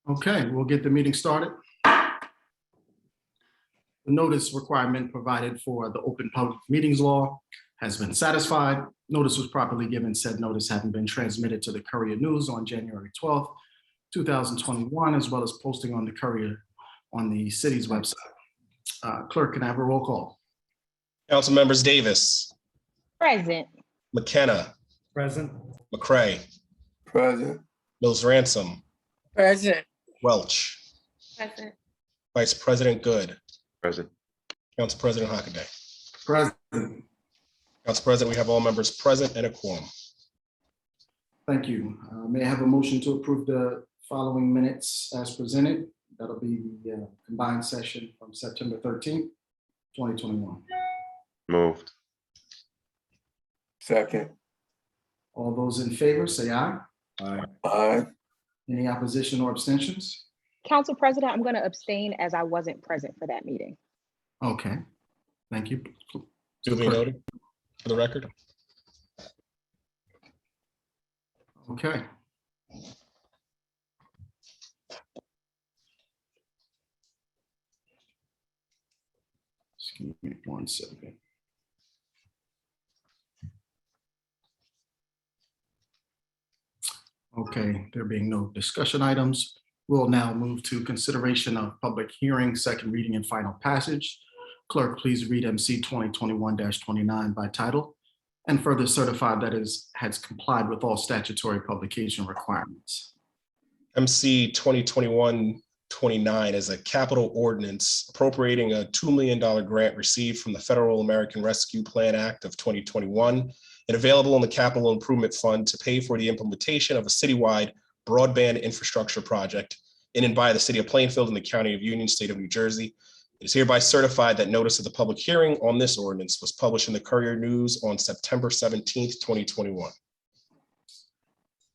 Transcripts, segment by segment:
Okay, we'll get the meeting started. The notice requirement provided for the Open Public Meetings Law has been satisfied. Notice was properly given. Said notice having been transmitted to the Courier News on January 12th, 2021, as well as posting on the Courier on the city's website. Clerk, can I have a roll call? Council members Davis, Present. McKenna, Present. McCray, Present. Mills Ransom, Present. Welch, Present. Vice President Good, Present. Council President Hockaday. Present. Council President, we have all members present and a quorum. Thank you. May I have a motion to approve the following minutes as presented? That'll be the combined session from September 13th, 2021. Moved. Second. All those in favor, say aye. Aye. Aye. Any opposition or abstentions? Council President, I'm going to abstain as I wasn't present for that meeting. Okay, thank you. Duly noted for the record. Okay. Excuse me 1 second. Okay, there being no discussion items, we'll now move to consideration of public hearing, second reading and final passage. Clerk, please read MC 2021-29 by title and further certify that has complied with all statutory publication requirements. MC 2021-29 is a capital ordinance appropriating a $2 million grant received from the Federal American Rescue Plan Act of 2021 and available in the Capital Improvement Fund to pay for the implementation of a citywide broadband infrastructure project in and by the city of Plainfield in the county of Union, state of New Jersey. It is hereby certified that notice of the public hearing on this ordinance was published in the Courier News on September 17th, 2021.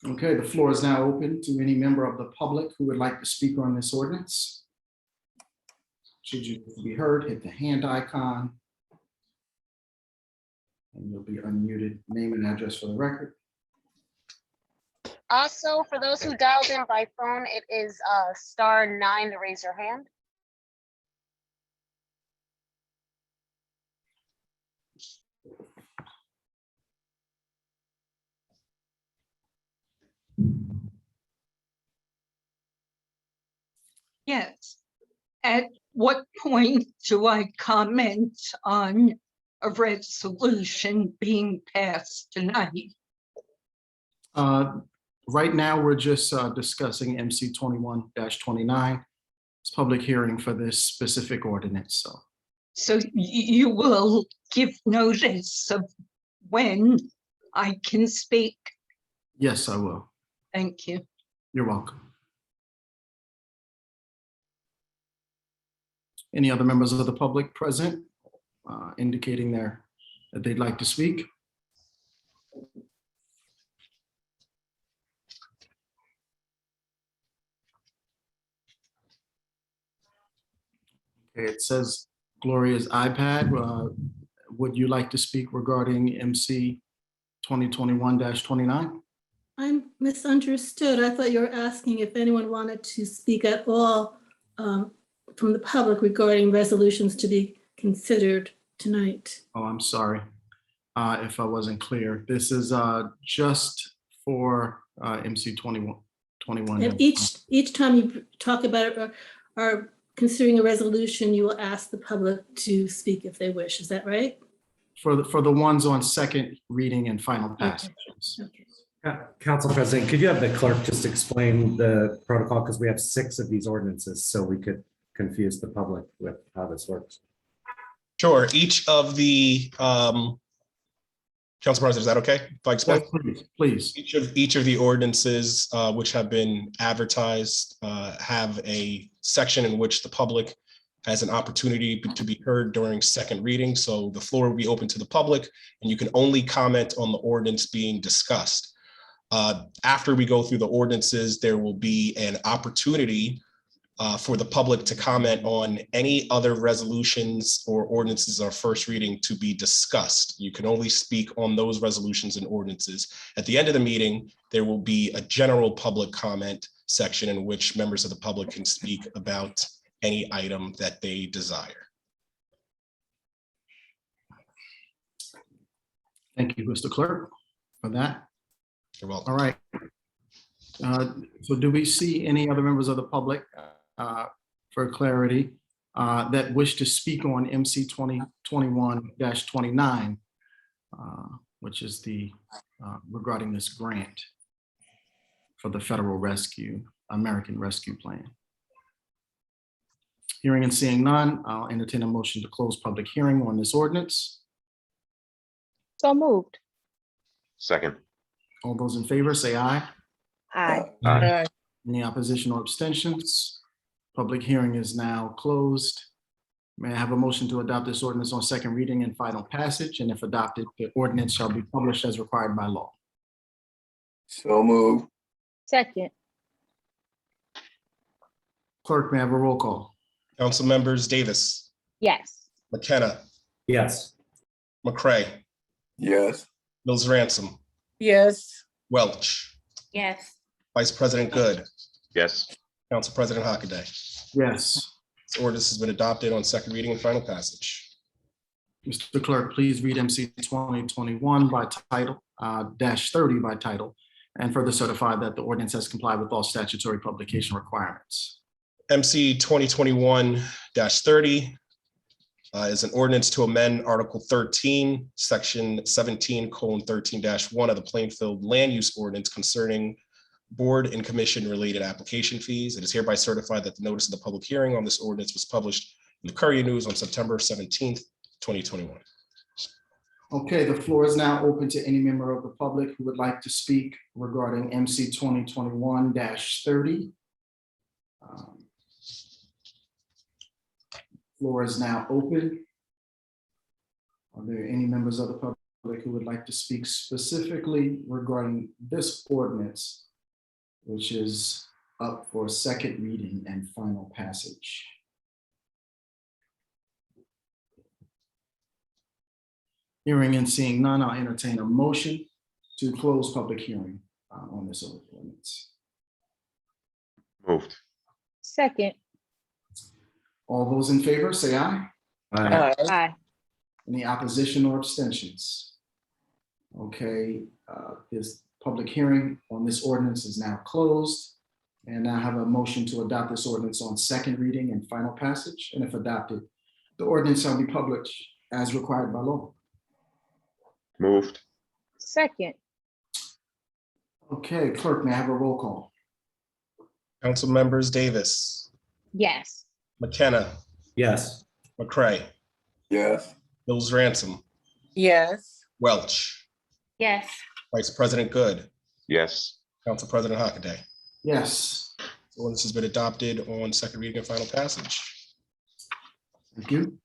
Okay, the floor is now open to any member of the public who would like to speak on this ordinance. Should you be heard, hit the hand icon. And you'll be unmuted. Name and address for the record. Also, for those who dialed in by phone, it is *9 to raise your hand. Yes. At what point do I comment on a resolution being passed tonight? Right now, we're just discussing MC 21-29. It's public hearing for this specific ordinance. So you will give notice of when I can speak? Yes, I will. Thank you. You're welcome. Any other members of the public present indicating that they'd like to speak? Okay, it says Gloria's iPad. Would you like to speak regarding MC 2021-29? I'm misunderstood. I thought you were asking if anyone wanted to speak at all from the public regarding resolutions to be considered tonight. Oh, I'm sorry if I wasn't clear. This is just for MC 21. And each time you talk about it or considering a resolution, you will ask the public to speak if they wish. Is that right? For the ones on second reading and final passages. Okay. Council President, could you have the clerk just explain the protocol? Because we have 6 of these ordinances, so we could confuse the public with how this works. Sure. Each of the Council President, is that okay if I explain? Yes, please. Each of the ordinances which have been advertised have a section in which the public has an opportunity to be heard during second reading. So the floor will be open to the public and you can only comment on the ordinance being discussed. After we go through the ordinances, there will be an opportunity for the public to comment on any other resolutions or ordinances on first reading to be discussed. You can only speak on those resolutions and ordinances. At the end of the meeting, there will be a general public comment section in which members of the public can speak about any item that they desire. Thank you, Mr. Clerk, for that. You're welcome. All right. So do we see any other members of the public for clarity that wish to speak on MC 2021-29, which is the regarding this grant for the Federal American Rescue Plan? Hearing and seeing none, I'll entertain a motion to close public hearing on this ordinance. So moved. Second. All those in favor say aye. Aye. Aye. Any opposition or abstentions? Public hearing is now closed. May I have a motion to adopt this ordinance on second reading and final passage? And if adopted, the ordinance shall be published as required by law. So moved. Second. Clerk, may I have a roll call? Council members Davis, Yes. McKenna, Yes. McCray, Yes. Mills Ransom, Yes. Welch, Yes. Vice President Good, Yes. Council President Hockaday. Yes. This ordinance has been adopted on second reading and final passage. Mr. Clerk, please read MC 2021 by title, -30 by title, and further certify that the ordinance has complied with all statutory publication requirements. MC 2021-30 is an ordinance to amend Article 13, Section 17:13-1 of the Plainfield Land Use Ordinance concerning board and commission related application fees. It is hereby certified that the notice of the public hearing on this ordinance was published in the Courier News on September 17th, 2021. Okay, the floor is now open to any member of the public who would like to speak regarding MC 2021-30. Floor is now open. Are there any members of the public who would like to speak specifically regarding this ordinance, which is up for second reading and final passage? Hearing and seeing none, I'll entertain a motion to close public hearing on this ordinance. Moved. Second. All those in favor, say aye. Aye. Aye. Any opposition or abstentions? Okay, this public hearing on this ordinance is now closed. And I have a motion to adopt this ordinance on second reading and final passage. And if adopted, the ordinance shall be published as required by law. Moved. Second. Okay, clerk, may I have a roll call? Council members Davis, Yes. McKenna, Yes. McCray, Yes. Mills Ransom, Yes. Welch, Yes. Vice President Good, Yes. Council President Hockaday. Yes, The ordinance has been adopted on second reading and final passage. thank you.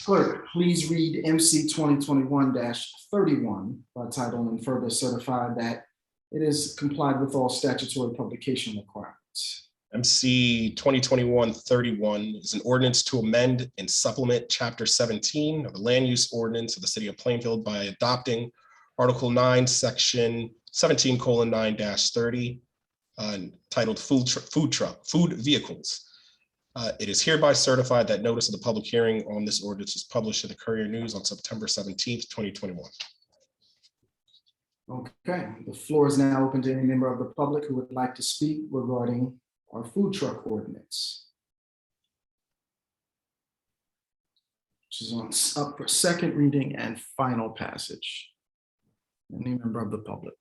Clerk, please read MC 2021-31 by title and further certify that it is complied with all statutory publication requirements. MC 2021-31 is an ordinance to amend and supplement Chapter 17 of the Land Use Ordinance of the City of Plainfield by adopting Article 9, Section 17:9-30, titled Food Vehicles. It is hereby certified that notice of the public hearing on this ordinance was published in the Courier News on September 17th, 2021. Okay, the floor is now open to any member of the public who would like to speak regarding our food truck ordinance, which is up for second reading and final passage. Any member of the public?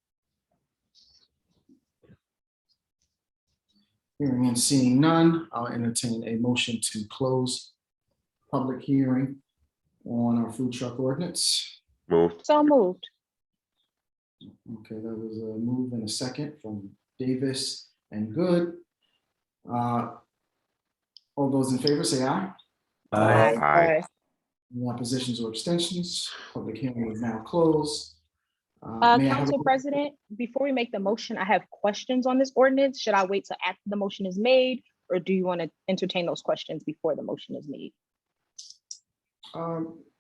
Hearing and seeing none, I'll entertain a motion to close public hearing on our food truck ordinance. Moved. So moved. Okay, that was a move and a second from Davis and Good. All those in favor say aye. Aye. Aye. Any oppositions or abstentions? Public hearing is now closed. May I have a- Council President, before we make the motion, I have questions on this ordinance. Should I wait till after the motion is made? Or do you want to entertain those questions before the motion is made?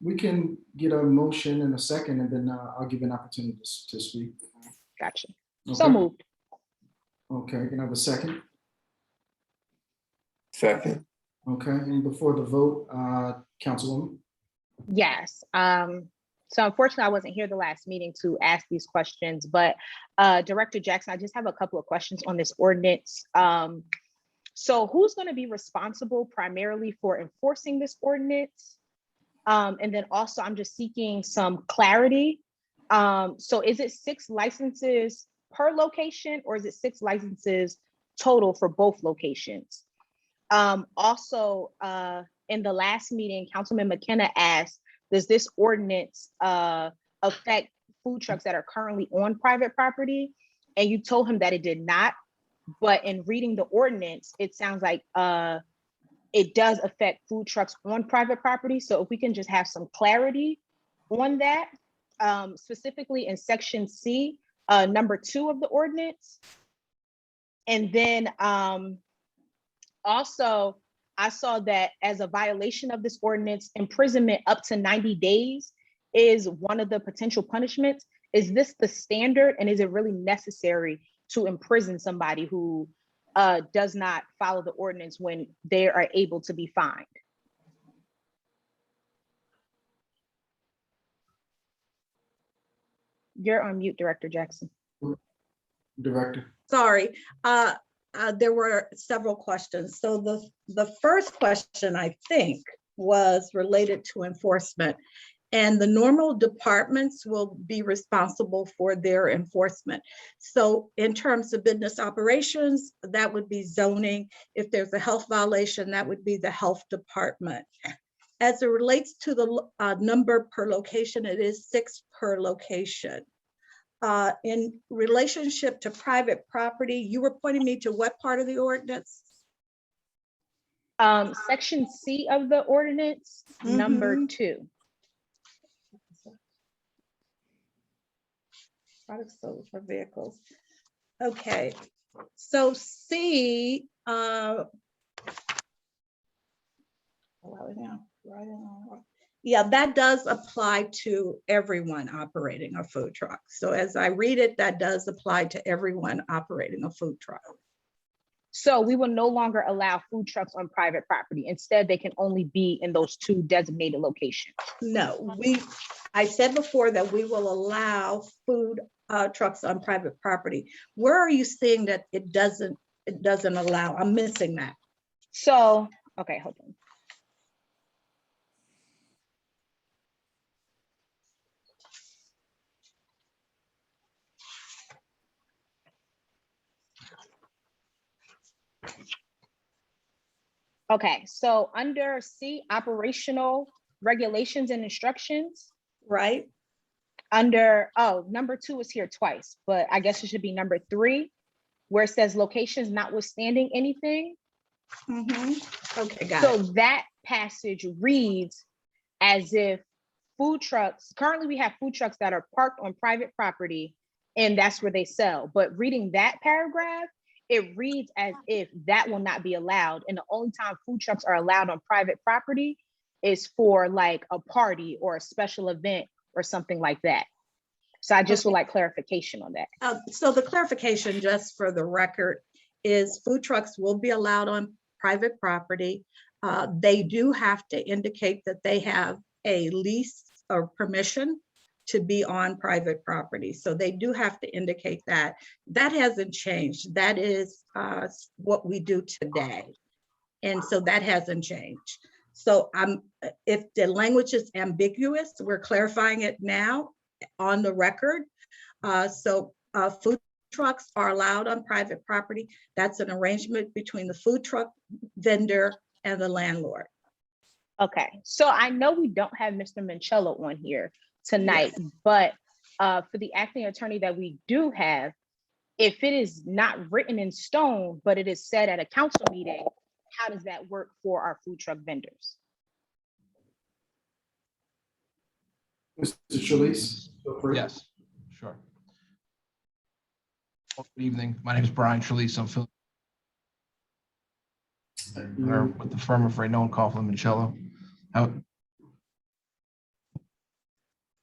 We can get a motion in a second, and then I'll give you an opportunity to speak. Gotcha. So Okay. moved. Okay, can I have a second? Second. Okay, and before the vote, Councilwoman? Yes. So unfortunately, I wasn't here the last meeting to ask these questions, but Director Jackson, I just have a couple of questions on this ordinance. So who's going to be responsible primarily for enforcing this ordinance? And then also, I'm just seeking some clarity. So is it 6 licenses per location, or is it 6 licenses total for both locations? Also, in the last meeting, Councilman McKenna asked, does this ordinance affect food trucks that are currently on private property? And you told him that it did not. But in reading the ordinance, it sounds like it does affect food trucks on private property. So if we can just have some clarity on that, specifically in section C, number 2 of the ordinance. And then also, I saw that as a violation of this ordinance, imprisonment up to 90 days is one of the potential punishments. Is this the standard, and is it really necessary to imprison somebody who does not follow the ordinance when they are able to be fined? You're on mute, Director Jackson. Director? Sorry, there were several questions. So the first question, I think, was related to enforcement. And the normal departments will be responsible for their enforcement. So in terms of business operations, that would be zoning. If there's a health violation, that would be the health department. As it relates to the number per location, it is 6 per location. In relationship to private property, you were pointing me to what part of the ordinance? Section C of the ordinance, number 2. Products sold for vehicles. Okay, so C, yeah, that does apply to everyone operating a food truck. So as I read it, that does apply to everyone operating a food truck. So we will no longer allow food trucks on private property. Instead, they can only be in those 2 designated locations. No, I said before that we will allow food trucks on private property. Where are you seeing that it doesn't allow? I'm missing that. So, okay, hold on. Okay, so under C, operational regulations and instructions. Right. Under, number 2 is here twice, but I guess it should be number 3, where it says locations notwithstanding anything. Okay, got So it. that passage reads as if food trucks, currently we have food trucks that are parked on private property and that's where they sell. But reading that paragraph, it reads as if that will not be allowed. And the only time food trucks are allowed on private property is for like a party or a special event or something like that. So I just would like clarification on that. So the clarification, just for the record, is food trucks will be allowed on private property. They do have to indicate that they have a lease or permission to be on private property. So they do have to indicate that. That hasn't changed. That is what we do today. And so that hasn't changed. So if the language is ambiguous, we're clarifying it now on the record. So food trucks are allowed on private property. That's an arrangement between the food truck vendor and the landlord. Okay, so I know we don't have Mr. Mancello on here tonight, but for the acting attorney that we do have, if it is not written in stone, but it is said at a council meeting, how does that work for our food truck vendors? Mr. Chalice? Yes, sure. Good evening. My name is Brian Trelease. I'm with the firm of Raynon, Coughlin, and Cello.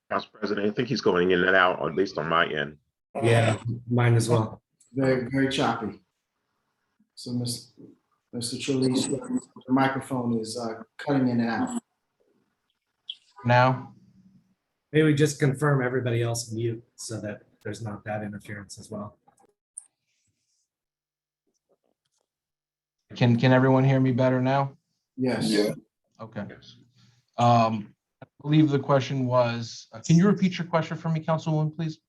Council President, I think he's going in and out, or at least on my end. Yeah, mine as well. Very, very choppy. So, Mr. Trelease, the microphone is cutting in and out. Now, Maybe we just confirm everybody else mute so that there's not that interference as well. can everyone hear me better now? Yes. Okay. Yes. I believe the question was, can you repeat your question for me, Councilwoman, please?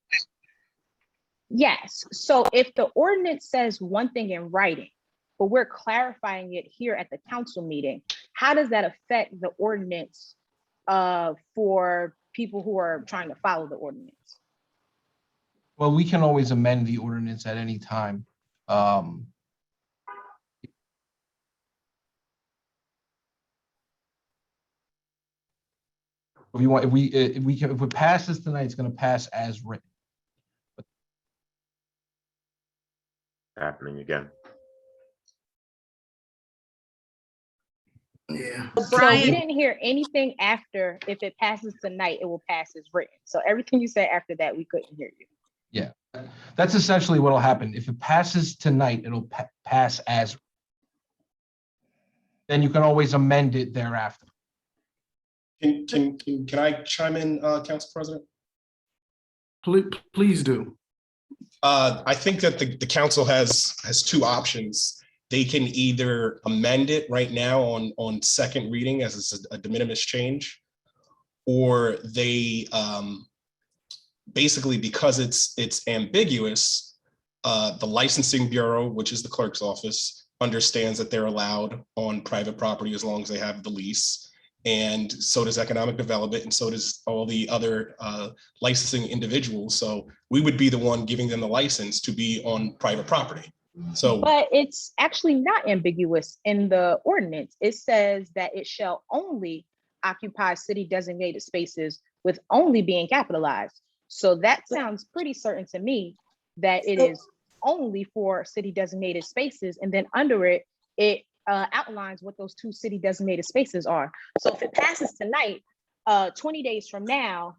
Yes, so if the ordinance says one thing in writing, but we're clarifying it here at the council meeting, how does that affect the ordinance for people who are trying to follow the ordinance? Well, we can always amend the ordinance at any time. If it passes tonight, it's going to pass as written. Happening again. Yeah. So we Brian, didn't hear anything after, if it passes tonight, it will pass as written. So everything you said after that, we couldn't hear you. Yeah, that's essentially what will happen. If it passes tonight, it'll pass as. Then you can always amend it thereafter. Can I chime in, Council President? Please do. I think that the council has two options. They can either amend it right now on second reading as it's a de minimis change, or they basically, because it's ambiguous, the licensing bureau, which is the clerk's office, understands that they're allowed on private property as long as they have the lease. And so does economic development, and so does all the other licensing individuals. So we would be the one giving them the license to be on private property. So, but it's actually not ambiguous in the ordinance. It says that it shall only occupy city designated spaces, with only being capitalized. So that sounds pretty certain to me that it is only for city designated spaces. And then under it, it outlines what those two city designated spaces are. So if it passes tonight, 20 days from now,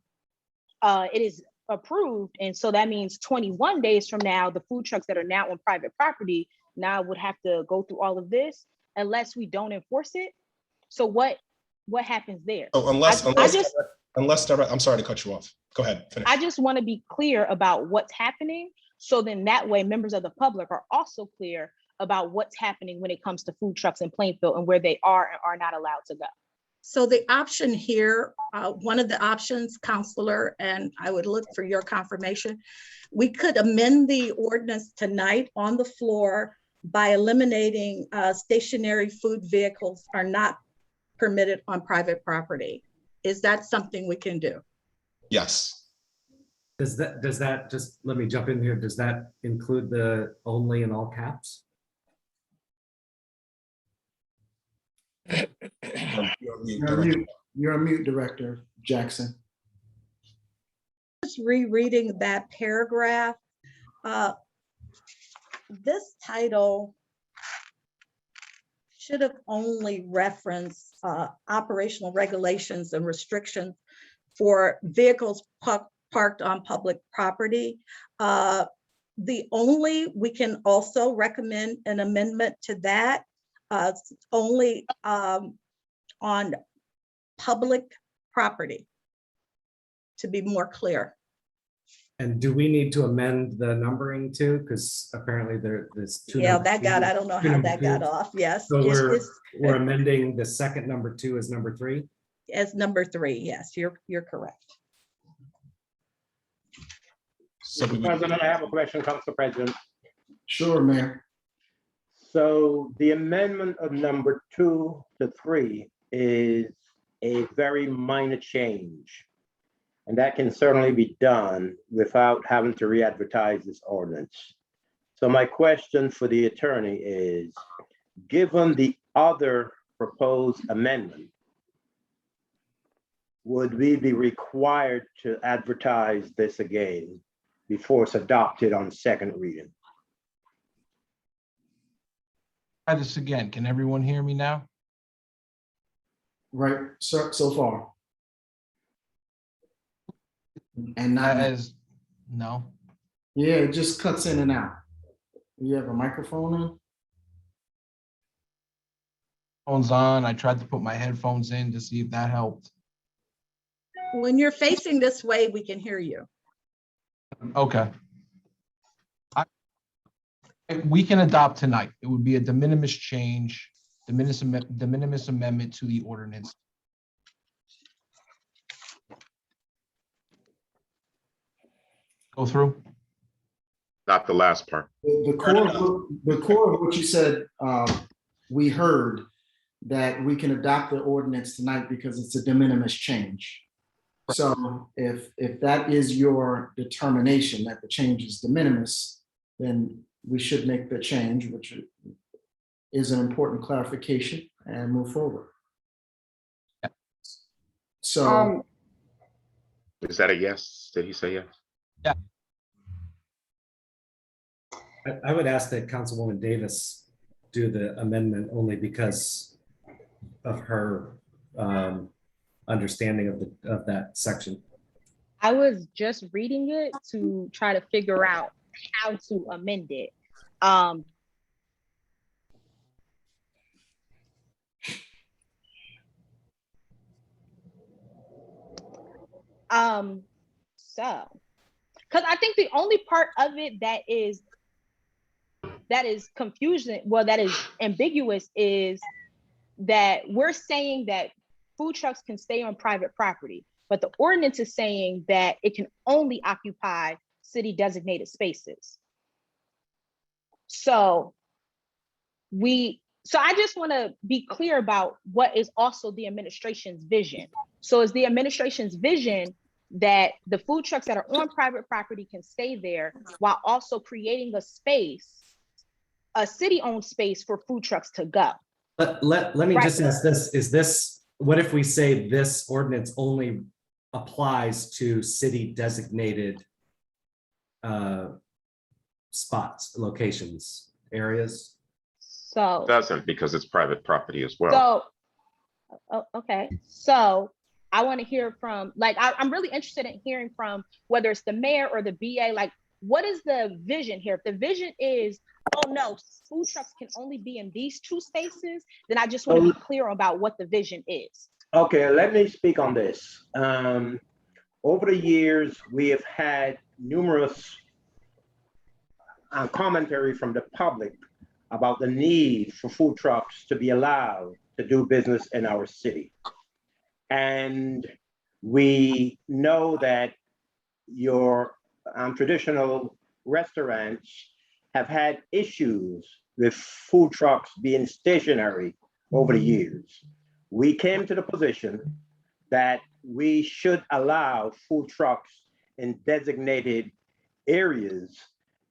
it is approved. And so that means 21 days from now, the food trucks that are now on private property now would have to go through all of this unless we don't enforce it. So what happens there? so I'm sorry to cut you off. Go ahead, finish. I just want to be clear about what's happening. So then that way members of the public are also clear about what's happening when it comes to food trucks in Plainfield and where they are and are not allowed to go. so the option here, one of the options, Counselor, and I would look for your confirmation, we could amend the ordinance tonight on the floor by eliminating stationary food vehicles are not permitted on private property. Is that something we can do? Yes. Does that, just let me jump in here, does that include the only in all caps? You're on mute, Director Jackson. Just rereading that paragraph, this title should have only referenced operational regulations and restrictions for vehicles parked on public property. We can also recommend an amendment to that, only on public property, to be more clear. And do we need to amend the numbering too? Because apparently there's two. Yeah, number that got, twos. I don't know Two how number that got twos. off, yes. So It's we're amending the second number 2 as number 3. as number 3, yes, you're correct. So we would, President, I have a question, Council President. Sure, Mayor. So the amendment of number 2 to 3 is a very minor change. And that can certainly be done without having to re-advertise this ordinance. So my question for the attorney is, given the other proposed amendment, would we be required to advertise this again before it's adopted on second reading. Try this again. Can everyone hear me now? Right, so far. And not, As, no. yeah, it just cuts in and out. You have a microphone in? Phone's on. I tried to put my headphones in to see if that helped. When you're facing this way, we can hear you. Okay. We can adopt tonight. It would be a de minimis change, de minimis amendment to the ordinance. Go through. Not the last part. The core of what you said, we heard that we can adopt the ordinance tonight because it's a de minimis change. So if that is your determination that the change is de minimis, then we should make the change, which is an important clarification, and move forward. So Is that a yes? Did he say yes? Yeah. I would ask that Councilwoman Davis do the amendment only because of her understanding of that section. I was just reading it to try to figure out how to amend it. So, because I think the only part of it that is confusion, well, that is ambiguous, is that we're saying that food trucks can stay on private property, but the ordinance is saying that it can only occupy city designated spaces. So I just want to be clear about what is also the administration's vision. So is the administration's vision that the food trucks that are on private property can stay there while also creating a space, a city-owned space for food trucks to go? Let me just ask this, what if we say this ordinance only applies to city designated spots, locations, areas? So It doesn't, because it's private property as well. Okay, so I want to hear from, like, I'm really interested in hearing from whether it's the mayor or the BA, like, what is the vision here? If the vision is, oh no, food trucks can only be in these two spaces, then I just want to be clear about what the vision is. Okay, let me speak on this. Over the years, we have had numerous commentary from the public about the need for food trucks to be allowed to do business in our city. And we know that your traditional restaurants have had issues with food trucks being stationary over the years. We came to the position that we should allow food trucks in designated areas.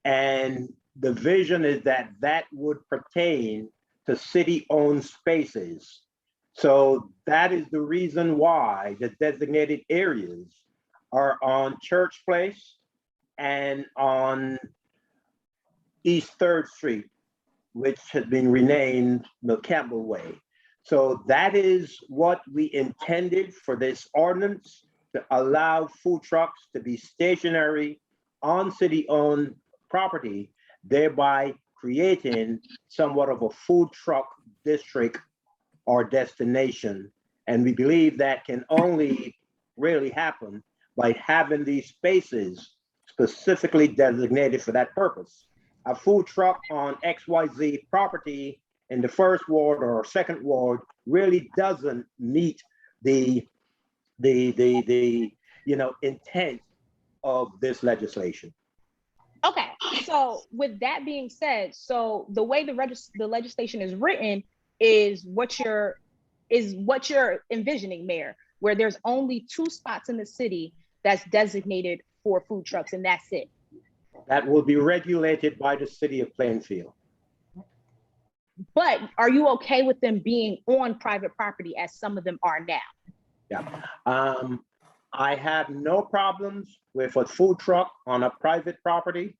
And the vision is that that would pertain to city-owned spaces. So that is the reason why the designated areas are on Church Place and on East 3rd Street, which has been renamed the Campbell Way. So that is what we intended for this ordinance, to allow food trucks to be stationary on city-owned property, thereby creating somewhat of a food truck district or destination. And we believe that can only really happen by having these spaces specifically designated for that purpose. A food truck on XYZ property in the first ward or second ward really doesn't meet the intent of this legislation. Okay, so with that being said, so the way the legislation is written is what you're envisioning, Mayor, where there's only 2 spots in the city that's designated for food trucks, and that's it. That will be regulated by the city of Plainfield. But are you okay with them being on private property as some of them are now? Yeah. I have no problems with a food truck on a private property.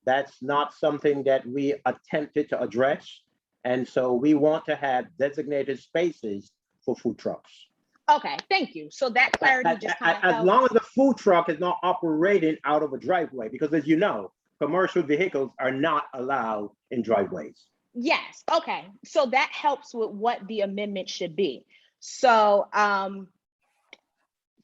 That's not something that we attempted to address. And so we want to have designated spaces for food trucks. Okay, thank you. So that clarity just kind of As long as the food truck is not operating out of a driveway, because as you know, commercial vehicles are not allowed in driveways. Yes, okay. So that helps with what the amendment should be. So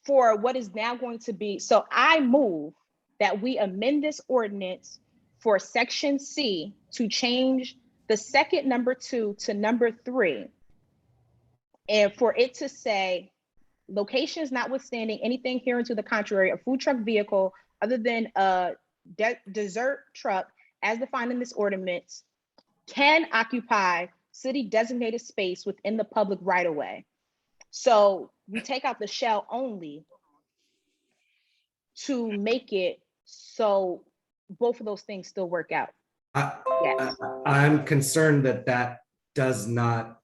for what is now going to be, so I move that we amend this ordinance for section C to change the second number 2 to number 3. And for it to say, locations notwithstanding anything hereunto the contrary, a food truck vehicle other than a dessert truck as defined in this ordinance can occupy city designated space within the public right of way. So we take out the shall only to make it so both of those things still work out. Yes. I'm concerned that that does not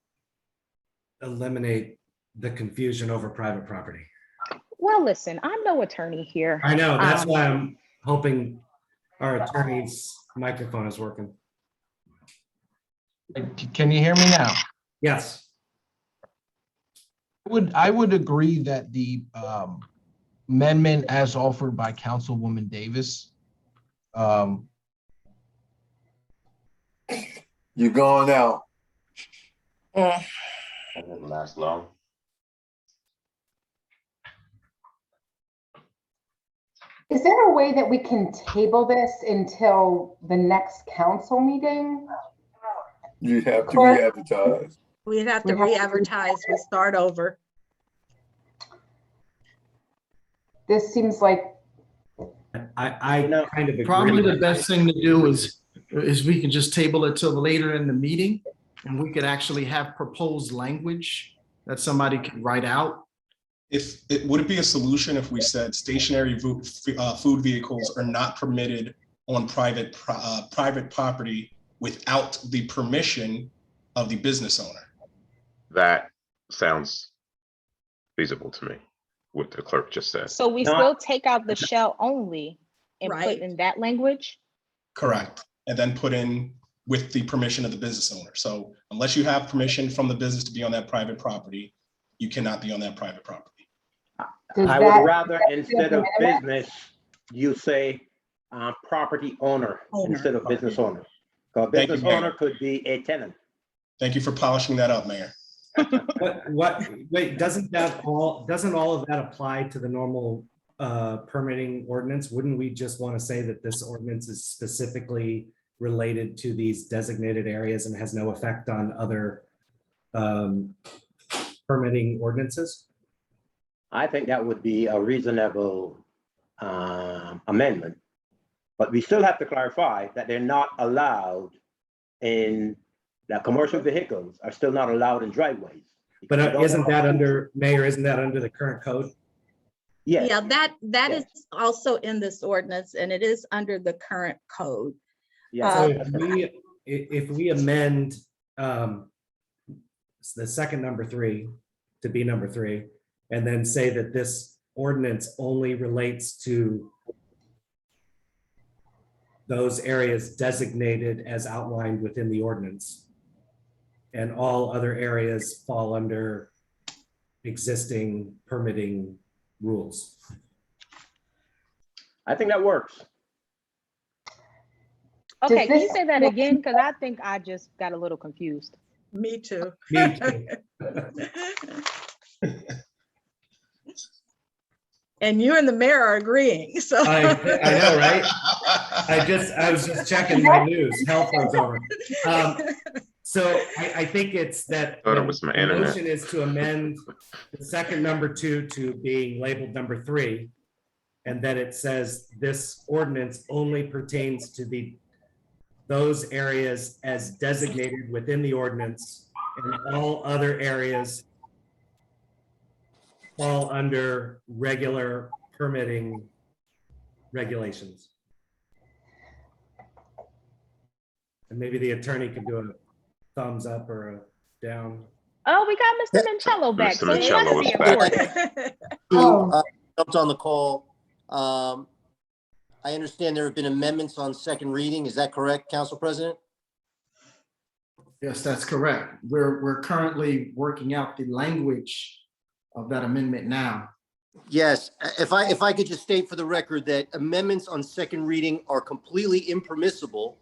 eliminate the confusion over private property. Well, listen, I'm no attorney here. I know, that's why I'm hoping our attorney's microphone is working. Can you hear me now? Yes. I would agree that the amendment as offered by Councilwoman Davis. You're going out. That didn't last long. Is there a way that we can table this until the next council meeting? You have to re-advertise. We'd have to re-advertise, we start over. This seems like. I kind of agree. Probably the best thing to do is we can just table it till later in the meeting, and we could actually have proposed language that somebody can write out. Would it be a solution if we said stationary food vehicles are not permitted on private property without the permission of the business owner? That sounds feasible to me, what the clerk just said. So we still take out the shall only and put in that language? Correct. And then put in with the permission of the business owner. So unless you have permission from the business to be on that private property, you cannot be on that private property. I would rather, instead of business, you say property owner instead of business owner. Because business owner could be a tenant. Thank you for polishing that up, Mayor. Wait, doesn't all of that apply to the normal permitting ordinance? Wouldn't we just want to say that this ordinance is specifically related to these designated areas and has no effect on other permitting ordinances? I think that would be a reasonable amendment, but we still have to clarify that they're not allowed in, that commercial vehicles are still not allowed in driveways. But isn't that under, Mayor, isn't that under the current code? Yes. Yeah, that is also in this ordinance, and it is under the current code. Yeah. So if we amend the second number 3 to be number 3, and then say that this ordinance only relates to those areas designated as outlined within the ordinance, and all other areas fall under existing permitting rules. I think that works. Okay, can you say that again? Because I think I just got a little confused. Me too. Me too. And you and the mayor are agreeing, so. I know, right? I was just checking my news. Health was over. So I think it's that Thought it was my the internet. motion is to amend the second number 2 to being labeled number 3. And then it says this ordinance only pertains to those areas as designated within the ordinance, and all other areas fall under regular permitting regulations. And maybe the attorney could do a thumbs up or a down. Oh, we got Mr. Mancello back. Mr. So it Mancello must is be back. important. jumped on the call. I understand there have been amendments on second reading. Is that correct, Council President? Yes, that's correct. We're currently working out the language of that amendment now. Yes, if I could just state for the record that amendments on second reading are completely impermissible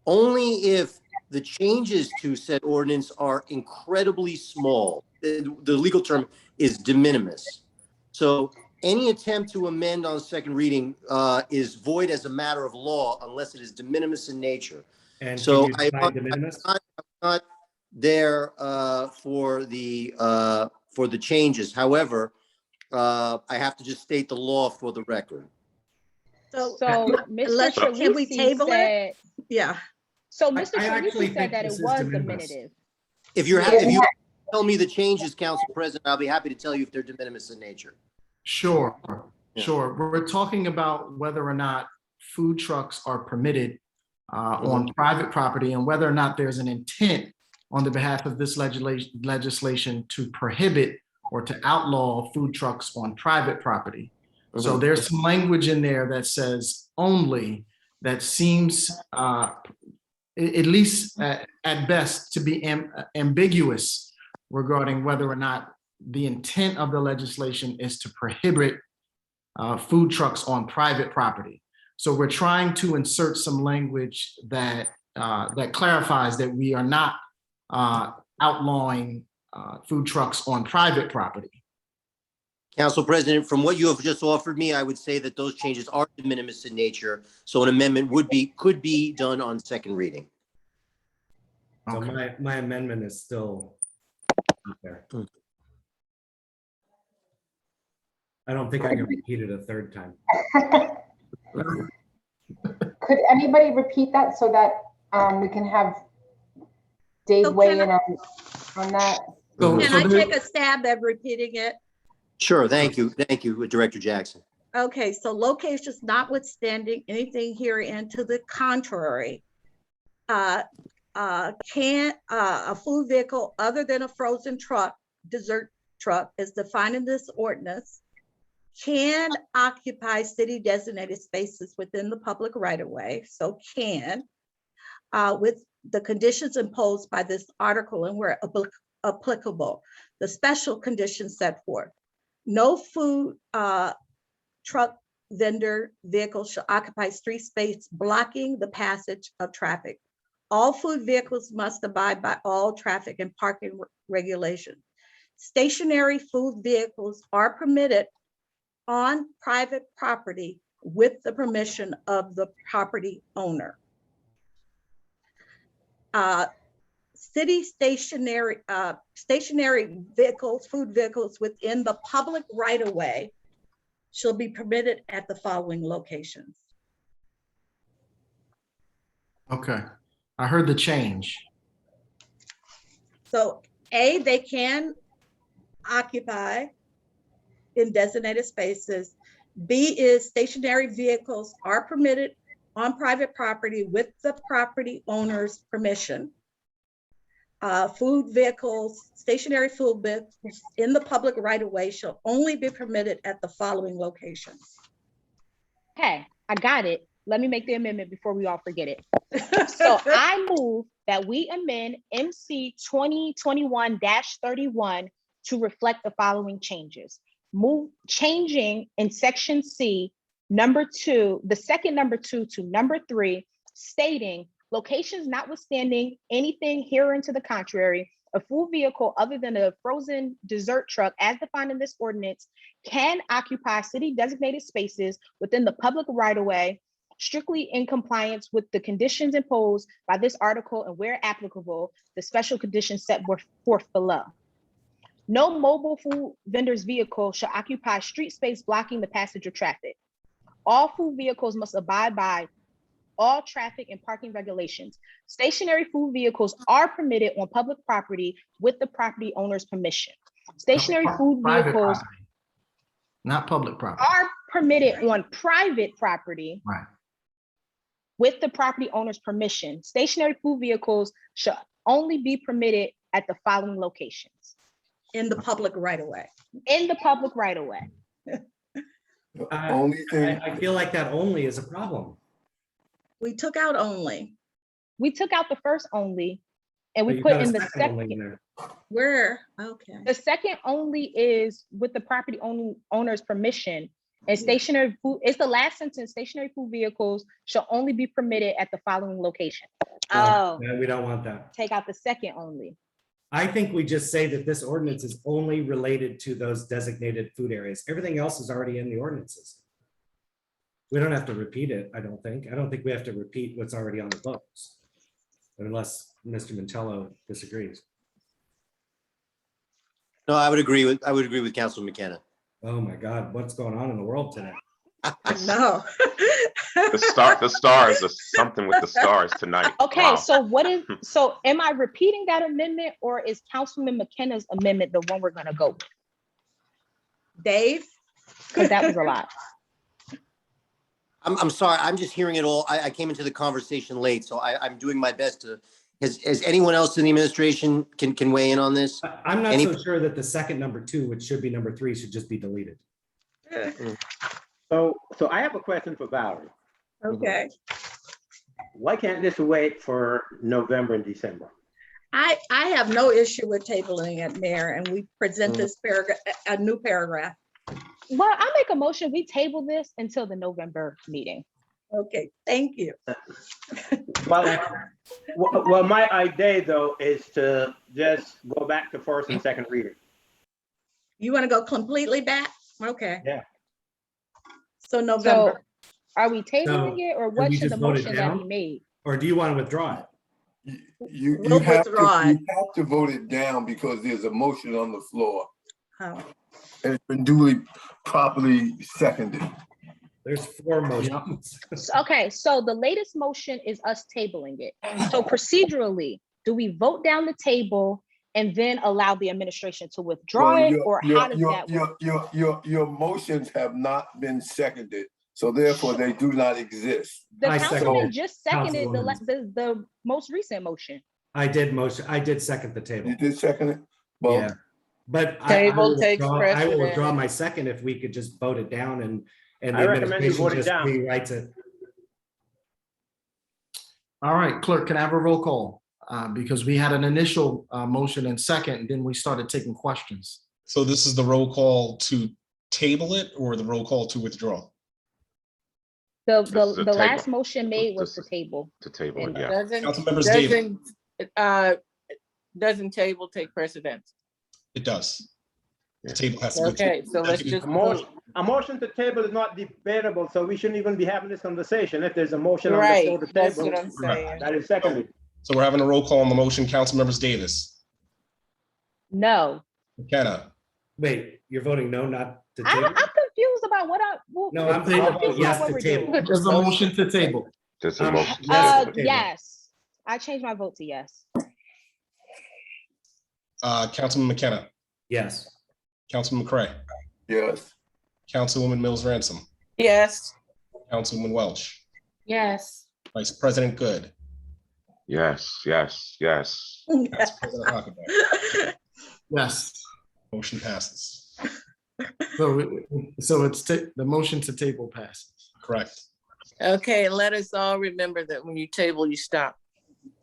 only if the changes to said ordinance are incredibly small. The legal term is de minimis. So any attempt to amend on second reading is void as a matter of law unless it is de minimis in nature. And So can you define de minimis? I'm not there for the changes. However, I have to just state the law for the record. So Mr. can we Trelisi table said, it? Yeah. so Mr. I actually Trelisi think said that it this is was de the minimis. miniative. If you tell me the changes, Council President, I'll be happy to tell you if they're de minimis in nature. Sure. We're talking about whether or not food trucks are permitted on private property and whether or not there's an intent on the behalf of this legislation to prohibit or to outlaw food trucks on private property. So there's some language in there that says only, that seems at least at best to be ambiguous regarding whether or not the intent of the legislation is to prohibit food trucks on private property. So we're trying to insert some language that that clarifies that we are not outlawing food trucks on private property. Council President, from what you have just offered me, I would say that those changes are de minimis in nature. So an amendment could be done on second reading. So my amendment is still there. I don't think I can repeat it a third time. Could anybody repeat that so that we can have Dave weigh in on that? Can I take a stab at repeating it? Sure, thank you, Director Jackson. Okay, so locations notwithstanding anything herein to the contrary, can a food vehicle other than a frozen truck, dessert truck, as defined in this ordinance, can occupy city designated spaces within the public right of way. So can, with the conditions imposed by this article and where applicable, the special conditions set forth. No food truck vendor vehicles shall occupy street space blocking the passage of traffic. All food vehicles must abide by all traffic and parking regulations. Stationary food vehicles are permitted on private property with the permission of the property owner. City stationary vehicles, food vehicles within the public right of way shall be permitted at the following locations. Okay, I heard the change. So A, they can occupy in designated spaces. B is stationary vehicles are permitted on private property with the property owner's permission. Food vehicles, stationary food vehicles in the public right of way shall only be permitted at the following locations. Okay, I got it. Let me make the amendment before we all forget it. So I move that we amend MC 2021-31 to reflect the following changes. Changing in section C, number 2, the second number 2 to number 3, stating locations notwithstanding anything herein to the contrary, a food vehicle other than a frozen dessert truck as defined in this ordinance can occupy city designated spaces within the public right of way, strictly in compliance with the conditions imposed by this article and where applicable, the special conditions set forth below. No mobile food vendor's vehicle shall occupy street space blocking the passage of traffic. All food vehicles must abide by all traffic and parking regulations. Stationary food vehicles are permitted on public property with the property owner's permission. Stationary food vehicles not public property, are permitted on private property with the property owner's permission. Stationary food vehicles shall only be permitted at the following locations. In the public right of way. In the public right of way. Only thing, I feel like that only is a problem. We took out only. We took out the first only and But we you put got a in the second only in second. there. Where? Okay. The second only is with the property owner's permission. And stationary food, it's the last sentence, stationary food vehicles shall only be permitted at the following location. Oh, Yeah, we don't want that. Take out the second only. I think we just say that this ordinance is only related to those designated food areas. Everything else is already in the ordinances. We don't have to repeat it, I don't think. I don't think we have to repeat what's already on the books. Unless Mr. Mantello disagrees. No, I would agree with Councilman McKenna. Oh my God, what's going on in the world today? no. The stars, there's something with the stars tonight. Okay, Wow. so am I repeating that amendment or is Councilman McKenna's amendment the one we're gonna go with? Dave? Because that was a lot. I'm sorry, I'm just hearing it all. I came into the conversation late, so I'm doing my best to, has anyone else in the administration can weigh in on this? I'm not Any- so sure that the second number 2, which should be number 3, should just be deleted. So I have a question for Valerie. Okay. Why can't this wait for November and December? I have no issue with tabling it, Mayor, and we present this paragraph, a new paragraph. Well, I make a motion, we table this until the November meeting. Okay, thank you. Well, my idea though is to just go back to first and second reading. You want to go completely back? Okay. Yeah. So November. So are we tabling it or what we should the just vote it motion that down? be made? Or do you want to withdraw it? you We'll have withdraw to, it. you have to vote it down because there's a motion on the floor. Oh. And it's been duly properly seconded. There's 4 motions. Okay, so the latest motion is us tabling it. So procedurally, do we vote down the table and then allow the administration to withdraw it, or how does that work? Your motions have not been seconded, so therefore they do not exist. The I second councilman it. just seconded Councilwoman. the most recent motion. I did second the table. You did second it? Well, Yeah. But Table takes I will precedent. withdraw my second if we could just vote it down and the I recommend you administration vote it just down. rewrites it. All right, clerk, can I have a roll call? Because we had an initial motion and second, and then we started taking questions. So this is the roll call to table it or the roll call to withdraw? This is The a last table. motion made was This the table. To table it, And yeah. Councilmembers Davis. Doesn't table take precedence? It does. The table has to go. Okay, so let's just vote. A motion to table is not debatable, so we shouldn't even be having this conversation. If there's a motion on the Right, floor to that's table, what I'm saying. that is seconded. So we're having a roll call on the motion. Councilmembers Davis, No, McKenna, Wait, you're voting no, not to I'm table? confused about what I. No, I'm confused voting yes about to what we're table. doing. There's a motion to table. There's a motion. to Yes. table it. Yes, I changed my vote to yes. Councilman McKenna, Yes. Councilman McCray, yes. Councilwoman Mills Ransom, Yes. Councilwoman Welch, Yes. Vice President Good, Yes, yes, yes. Council President Hockenberry. Yes. Motion passes. So it's the motion to table passes. Correct. Okay, and let us all remember that when you table, you stop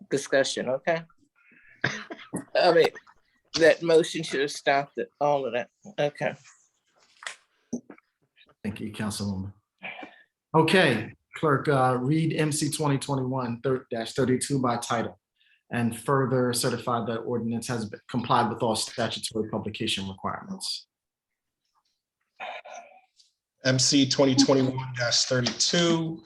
discussion, okay? I mean, that motion should have stopped it, all of that, okay. Thank you, Councilwoman. Okay, clerk, read MC 2021-32 by title and further certify that ordinance has complied with all statutory publication requirements. MC 2021-32.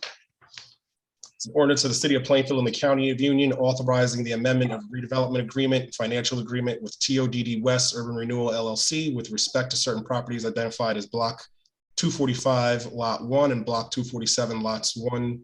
It's an ordinance of the city of Plainfield and the county of Union authorizing the amendment of redevelopment agreement, financial agreement with TODD West Urban Renewal LLC with respect to certain properties identified as block 245 lot 1 and block 247 lots 1,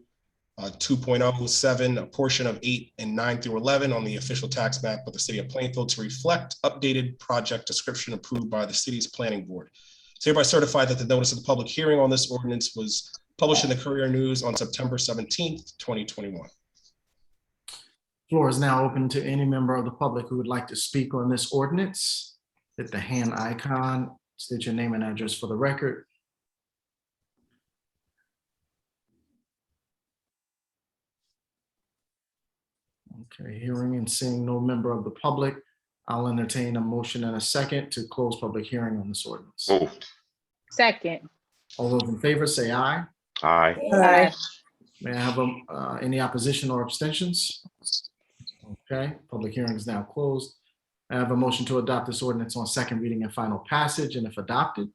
2.07, a portion of 8 and 9 through 11 on the official tax map of the city of Plainfield to reflect updated project description approved by the city's planning board. It's hereby certified that the notice of the public hearing on this ordinance was published in the Courier News on September 17th, 2021. Floor is now open to any member of the public who would like to speak on this ordinance. Hit the hand icon, state your name and address for the record. Okay, hearing and seeing no member of the public, I'll entertain a motion and a second to close public hearing on this ordinance. Moved. Second. All those in favor say aye. Aye. Aye. May I have any opposition or abstentions? Okay, public hearing is now closed. I have a motion to adopt this ordinance on second reading and final passage, and if adopted,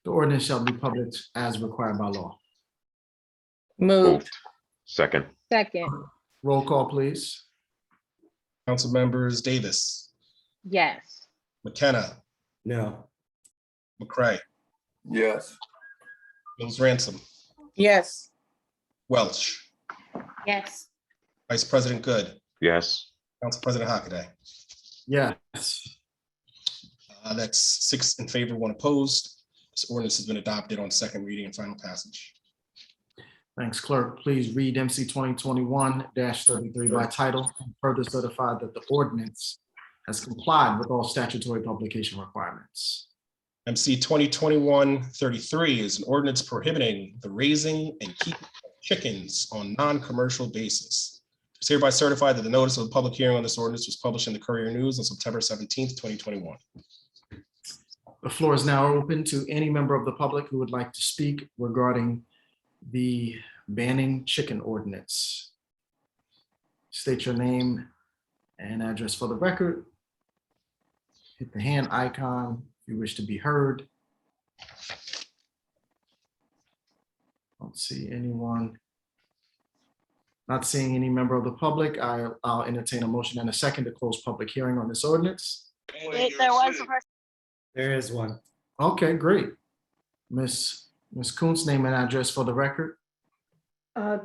the ordinance shall be published as required by law. Moved. Second. Second. Roll call, please. Council members Davis, Yes. McKenna, No. McCray, Yes. Mills Ransom, Yes. Welch, Yes. Vice President Good, Yes. Council President Hockaday. Yes. That's 6 in favor, 1 opposed. This ordinance has been adopted on second reading and final passage. Thanks, clerk. Please read MC 2021-33 by title and further certify that the ordinance has complied with all statutory publication requirements. MC 2021-33 is an ordinance prohibiting the raising and keeping of chickens on non-commercial basis. It's hereby certified that the notice of the public hearing on this ordinance was published in the Courier News on September 17th, 2021. The floor is now open to any member of the public who would like to speak regarding the banning chicken ordinance. State your name and address for the record. Hit the hand icon if you wish to be heard. Don't see anyone. Not seeing any member of the public, I'll entertain a motion and a second to close public hearing on this ordinance. There was a person. There is one. Okay, great. Ms. Kuntz, name and address for the record.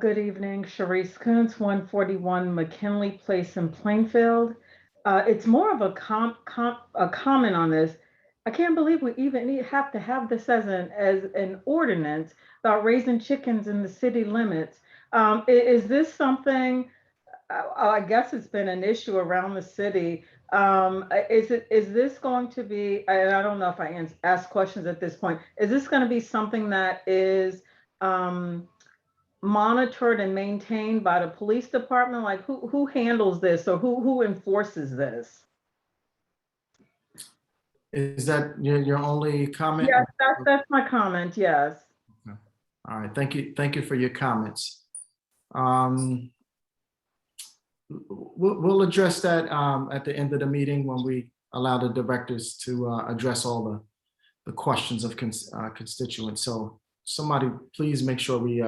Good evening, Sharice Kuntz, 141 McKinley Place in Plainfield. It's more of a comment on this. I can't believe we even have to have this as an ordinance about raising chickens in the city limits. Is this something, I guess it's been an issue around the city. Is this going to be, and I don't know if I ask questions at this point, is this going to be something that is monitored and maintained by the police department? Like who handles this, or who enforces this? Is that your only comment? Yes, that's my comment, yes. Okay. All right, thank you for your comments. We'll address that at the end of the meeting when we allow the directors to address all the questions of constituents. So somebody please make sure we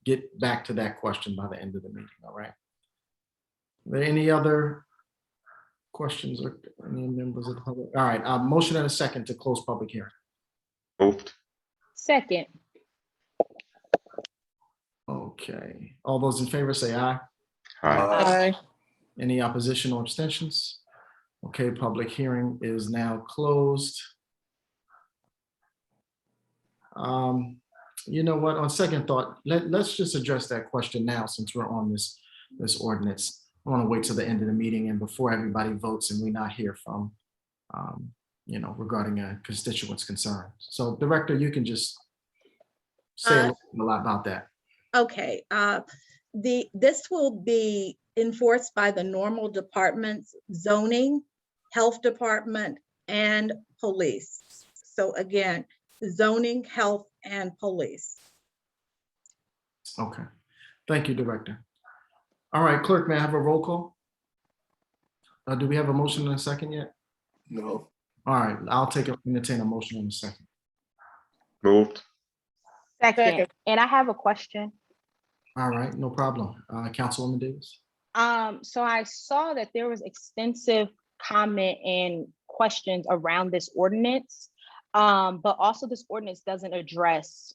get back to that question by the end of the meeting, all right? Are there any other questions or any members of the public? All right, motion and a second to close public hearing. Moved. Second. Okay, all those in favor say aye. Aye. Any opposition or abstentions? Okay, public hearing is now closed. You know what, on second thought, let's just address that question now since we're on this ordinance. I want to wait till the end of the meeting and before everybody votes and we not hear from, regarding a constituent's concern. So Director, you can just say a lot about that. Okay, this will be enforced by the normal departments, zoning, health department, and police. So again, zoning, health, and police. Okay, thank you, Director. All right, clerk, may I have a roll call? Do we have a motion in a second yet? No. All right, I'll entertain a motion in a second. Moved. Second. And I have a question. All right, no problem. Councilwoman Davis. So I saw that there was extensive comment and questions around this ordinance, but also this ordinance doesn't address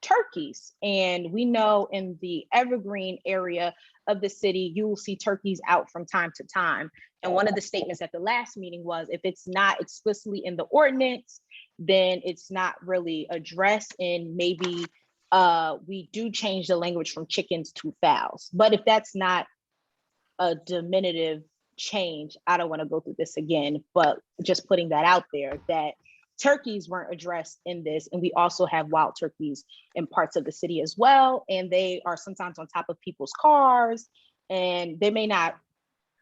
turkeys. And we know in the Evergreen area of the city, you will see turkeys out from time to time. And one of the statements at the last meeting was, if it's not explicitly in the ordinance, then it's not really addressed, and maybe we do change the language from chickens to fowls. But if that's not a diminutive change, I don't want to go through this again, but just putting that out there, that turkeys weren't addressed in this. And we also have wild turkeys in parts of the city as well. And they are sometimes on top of people's cars, and they may not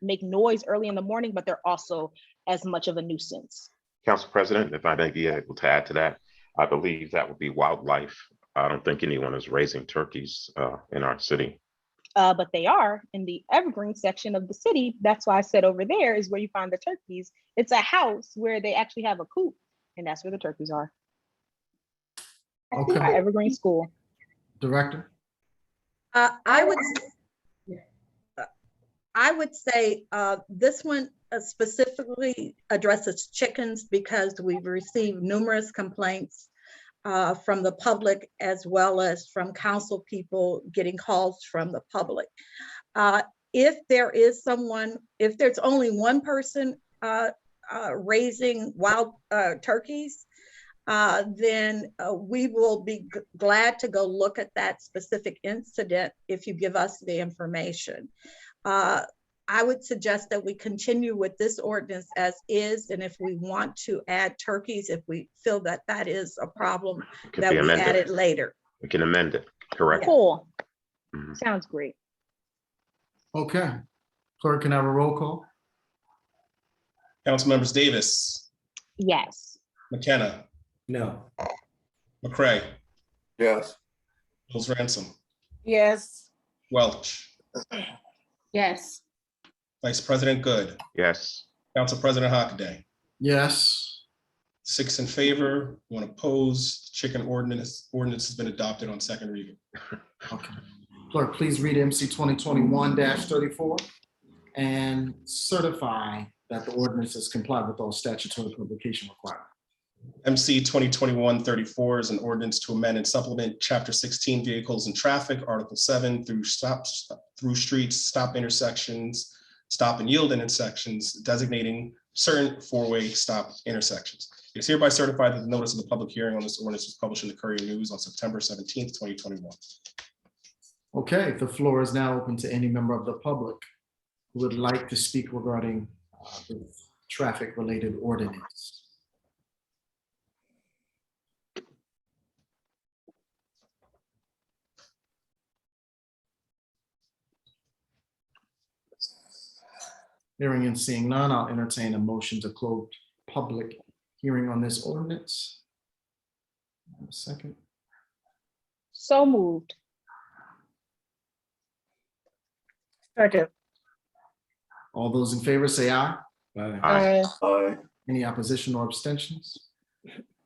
make noise early in the morning, but they're also as much of a nuisance. Council President, if I may be able to add to that, I believe that would be wildlife. I don't think anyone is raising turkeys in our city. But they are in the evergreen section of the city. That's why I said over there is where you find the turkeys. It's a house where they actually have a coop, and that's where the turkeys are. Okay. By Evergreen School. Director? I would say this one specifically addresses chickens because we've received numerous complaints from the public as well as from council people getting calls from the public. If there's only one person raising wild turkeys, then we will be glad to go look at that specific incident if you give us the information. I would suggest that we continue with this ordinance as is, and if we want to add turkeys, if we feel that that is a problem, that we add it later. We can amend it, correct? Cool. Sounds great. Okay. Clerk, can I have a roll call? Council members Davis, Yes. McKenna, No. McCray, Yes. Mills Ransom, Yes. Welch, Yes. Vice President Good, Yes. Council President Hockaday. Yes. 6 in favor, 1 opposed. Chicken ordinance has been adopted on second reading. Okay. Clerk, please read MC 2021-34 and certify that the ordinance is complied with all statutory publication requirements. MC 2021-34 is an ordinance to amend and supplement Chapter 16 Vehicles and Traffic, Article 7 through streets, stop intersections, stop and yield intersections, designating certain four-way stop intersections. It is hereby certified that the notice of the public hearing on this ordinance was published in the Courier News on September 17th, 2021. Okay, the floor is now open to any member of the public who would like to speak regarding the traffic-related ordinance. Hearing and seeing none, I'll entertain a motion to close public hearing on this ordinance. A second. So moved. Second. All those in favor say aye. Aye. Aye. Any opposition or abstentions?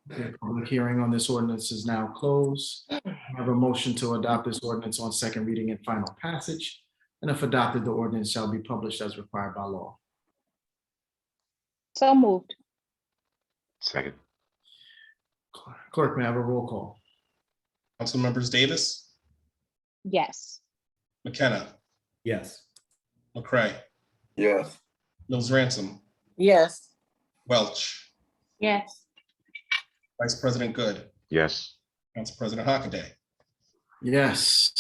The public hearing on this ordinance is now closed. I have a motion to adopt this ordinance on second reading and final passage. And if adopted, the ordinance shall be published as required by law. So moved. Second. Clerk, may I have a roll call? Council members Davis, Yes. McKenna, Yes. McCray, Yes. Mills Ransom, Yes. Welch, Yes. Vice President Good, Yes. Council President Hockaday. Yes.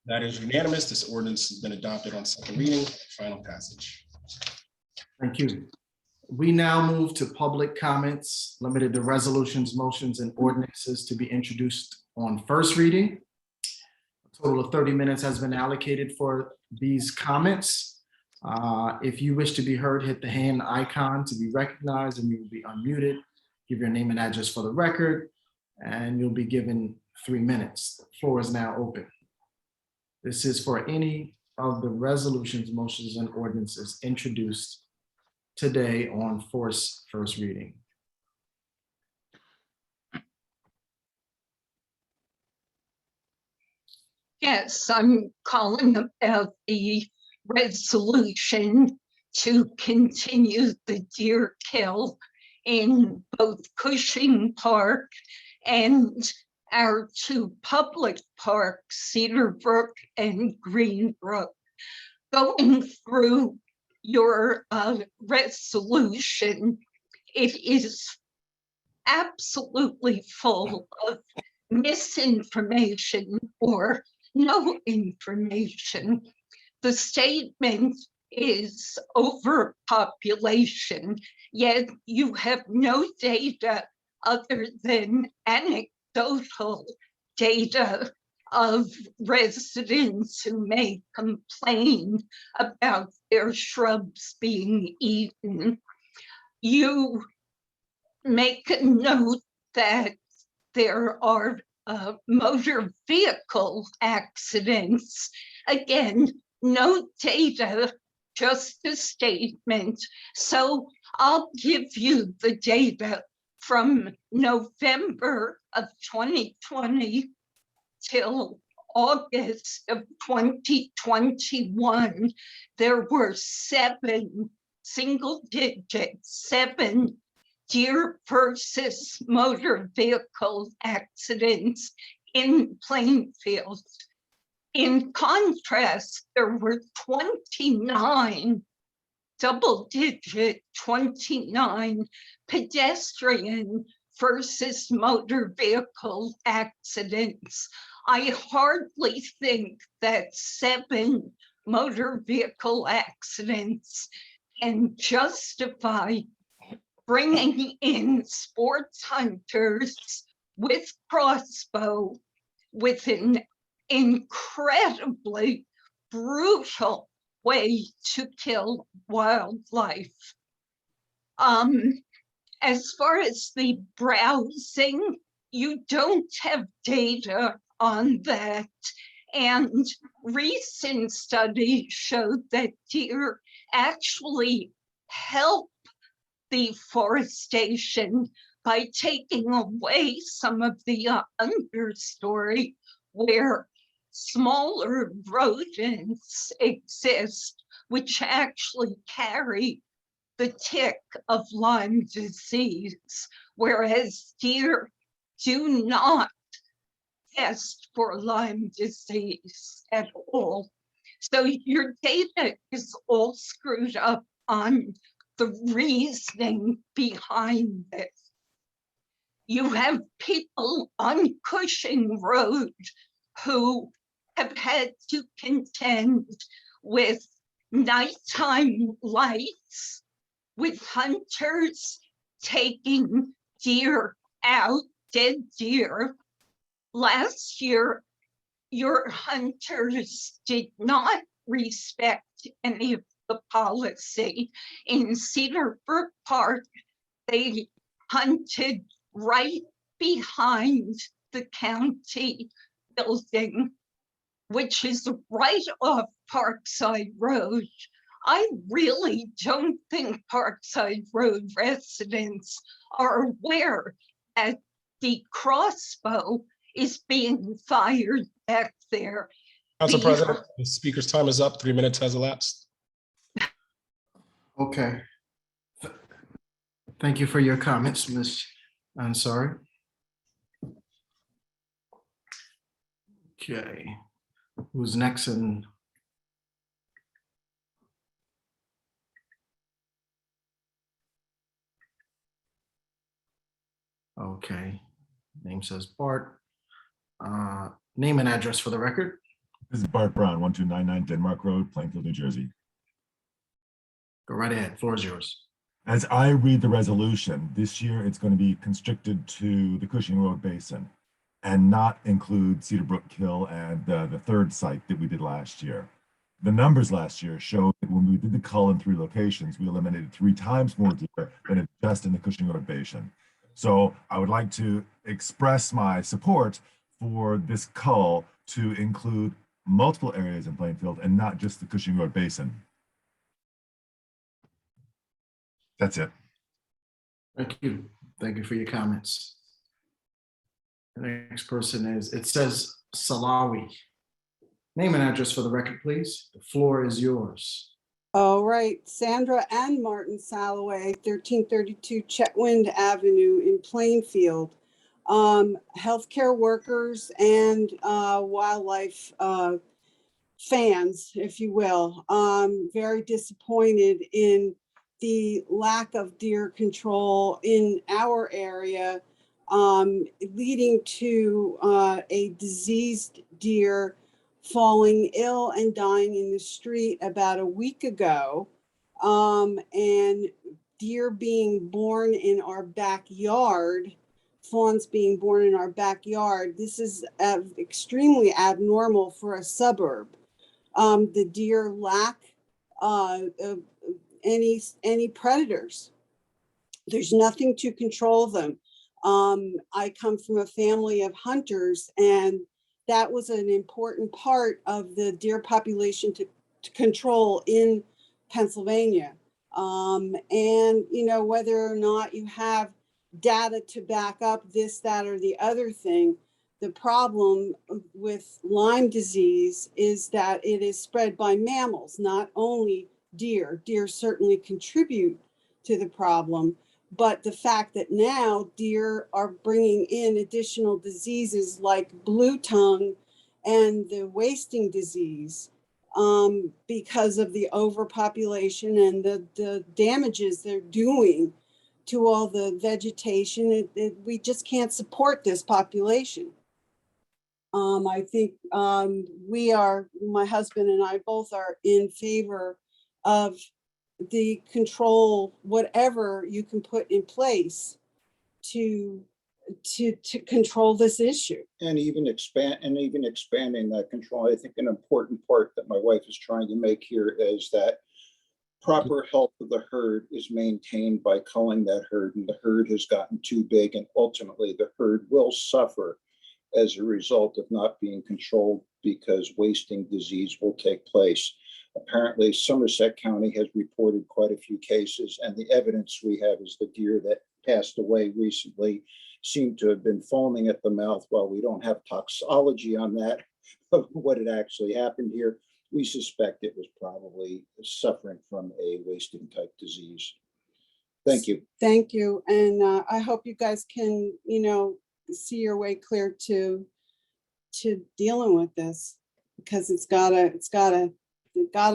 That is unanimous. This ordinance has been adopted on second reading, final passage. Thank you. We now move to public comments limited to resolutions, motions, and ordinances to be introduced on first reading. A total of 30 minutes has been allocated for these comments. If you wish to be heard, hit the hand icon to be recognized and you will be unmuted. Give your name and address for the record, and you'll be given 3 minutes. The floor is now open. This is for any of the resolutions, motions, and ordinances introduced today on first reading. Yes, I'm calling about the resolution to continue the deer kill in both Cushing Park and our two public parks, Cedar Brook and Green Brook. Going through your resolution, it is absolutely full of misinformation or no information. The statement is overpopulation, yet you have no data other than anecdotal data of residents who may complain about their shrubs being eaten. You make a note that there are motor vehicle accidents. Again, no data, just a statement. So I'll give you the data from November of 2020 till August of 2021. There were 7 single digits, 7 deer versus motor vehicle accidents in Plainfield. In contrast, there were 29 double-digit 29 pedestrian versus motor vehicle accidents. I hardly think that 7 motor vehicle accidents can justify bringing in sports hunters with crossbow with an incredibly brutal way to kill wildlife. As far as the browsing, you don't have data on that. And recent studies showed that deer actually help deforestation by taking away some of the understory where smaller rodents exist, which actually carry the tick of Lyme disease, whereas deer do not test for Lyme disease at all. So your data is all screwed up on the reasoning behind it. You have people on Cushing Road who have had to contend with nighttime lights, with hunters taking deer out, dead deer. Last year, your hunters did not respect any of the policy. In Cedar Brook Park, they hunted right behind the county building, which is right off Parkside Road. I really don't think Parkside Road residents are aware that the crossbow is being fired back there. Council President, the speaker's time is up. 3 minutes has elapsed. Okay. Thank you for your comments, Ms. Ansari. Okay, who's next? And okay, name says Bart. Name and address for the record. This is Bart Brown, 1299 Denmark Road, Plainfield, New Jersey. Go right ahead, floor is yours. As I read the resolution, this year it's going to be constricted to the Cushing Road Basin and not include Cedar Brook Kill and the third site that we did last year. The numbers last year showed that when we did the cull in 3 locations, we eliminated 3 times more deer than just in the Cushing Road Basin. So I would like to express my support for this cull to include multiple areas in Plainfield and not just the Cushing Road Basin. That's it. Thank you. Thank you for your comments. The next person is, it says Salawi. Name and address for the record, please. The floor is yours. All right, Sandra and Martin Salloway, 1332 Chetwynd Avenue in Plainfield. Healthcare workers and wildlife fans, if you will, very disappointed in the lack of deer control in our area, leading to a diseased deer falling ill and dying in the street about a week ago, and deer being born in our backyard fawns being born in our backyard. This is extremely abnormal for a suburb. The deer lack any predators. There's nothing to control them. I come from a family of hunters, and that was an important part of the deer population to control in Pennsylvania. And, you know, whether or not you have data to back up this, that, or the other thing, the problem with Lyme disease is that it is spread by mammals, not only deer. Deer certainly contribute to the problem, but the fact that now deer are bringing in additional diseases like blue tongue and the wasting disease, because of the overpopulation and the damages they're doing to all the vegetation, we just can't support this population. I think my husband and I both are in favor of the control, whatever you can put in place to control this issue. And even expanding that control. I think an important part that my wife is trying to make here is that proper health of the herd is maintained by culling that herd, and the herd has gotten too big, and ultimately the herd will suffer as a result of not being controlled because wasting disease will take place. Apparently, Somerset County has reported quite a few cases, and the evidence we have is the deer that passed away recently seem to have been foaming at the mouth. While we don't have toxology on that, of what had actually happened here, we suspect it was probably suffering from a wasting type disease. Thank you. Thank you. And I hope you guys can, you know, see your way clear to dealing with this, because it's gotta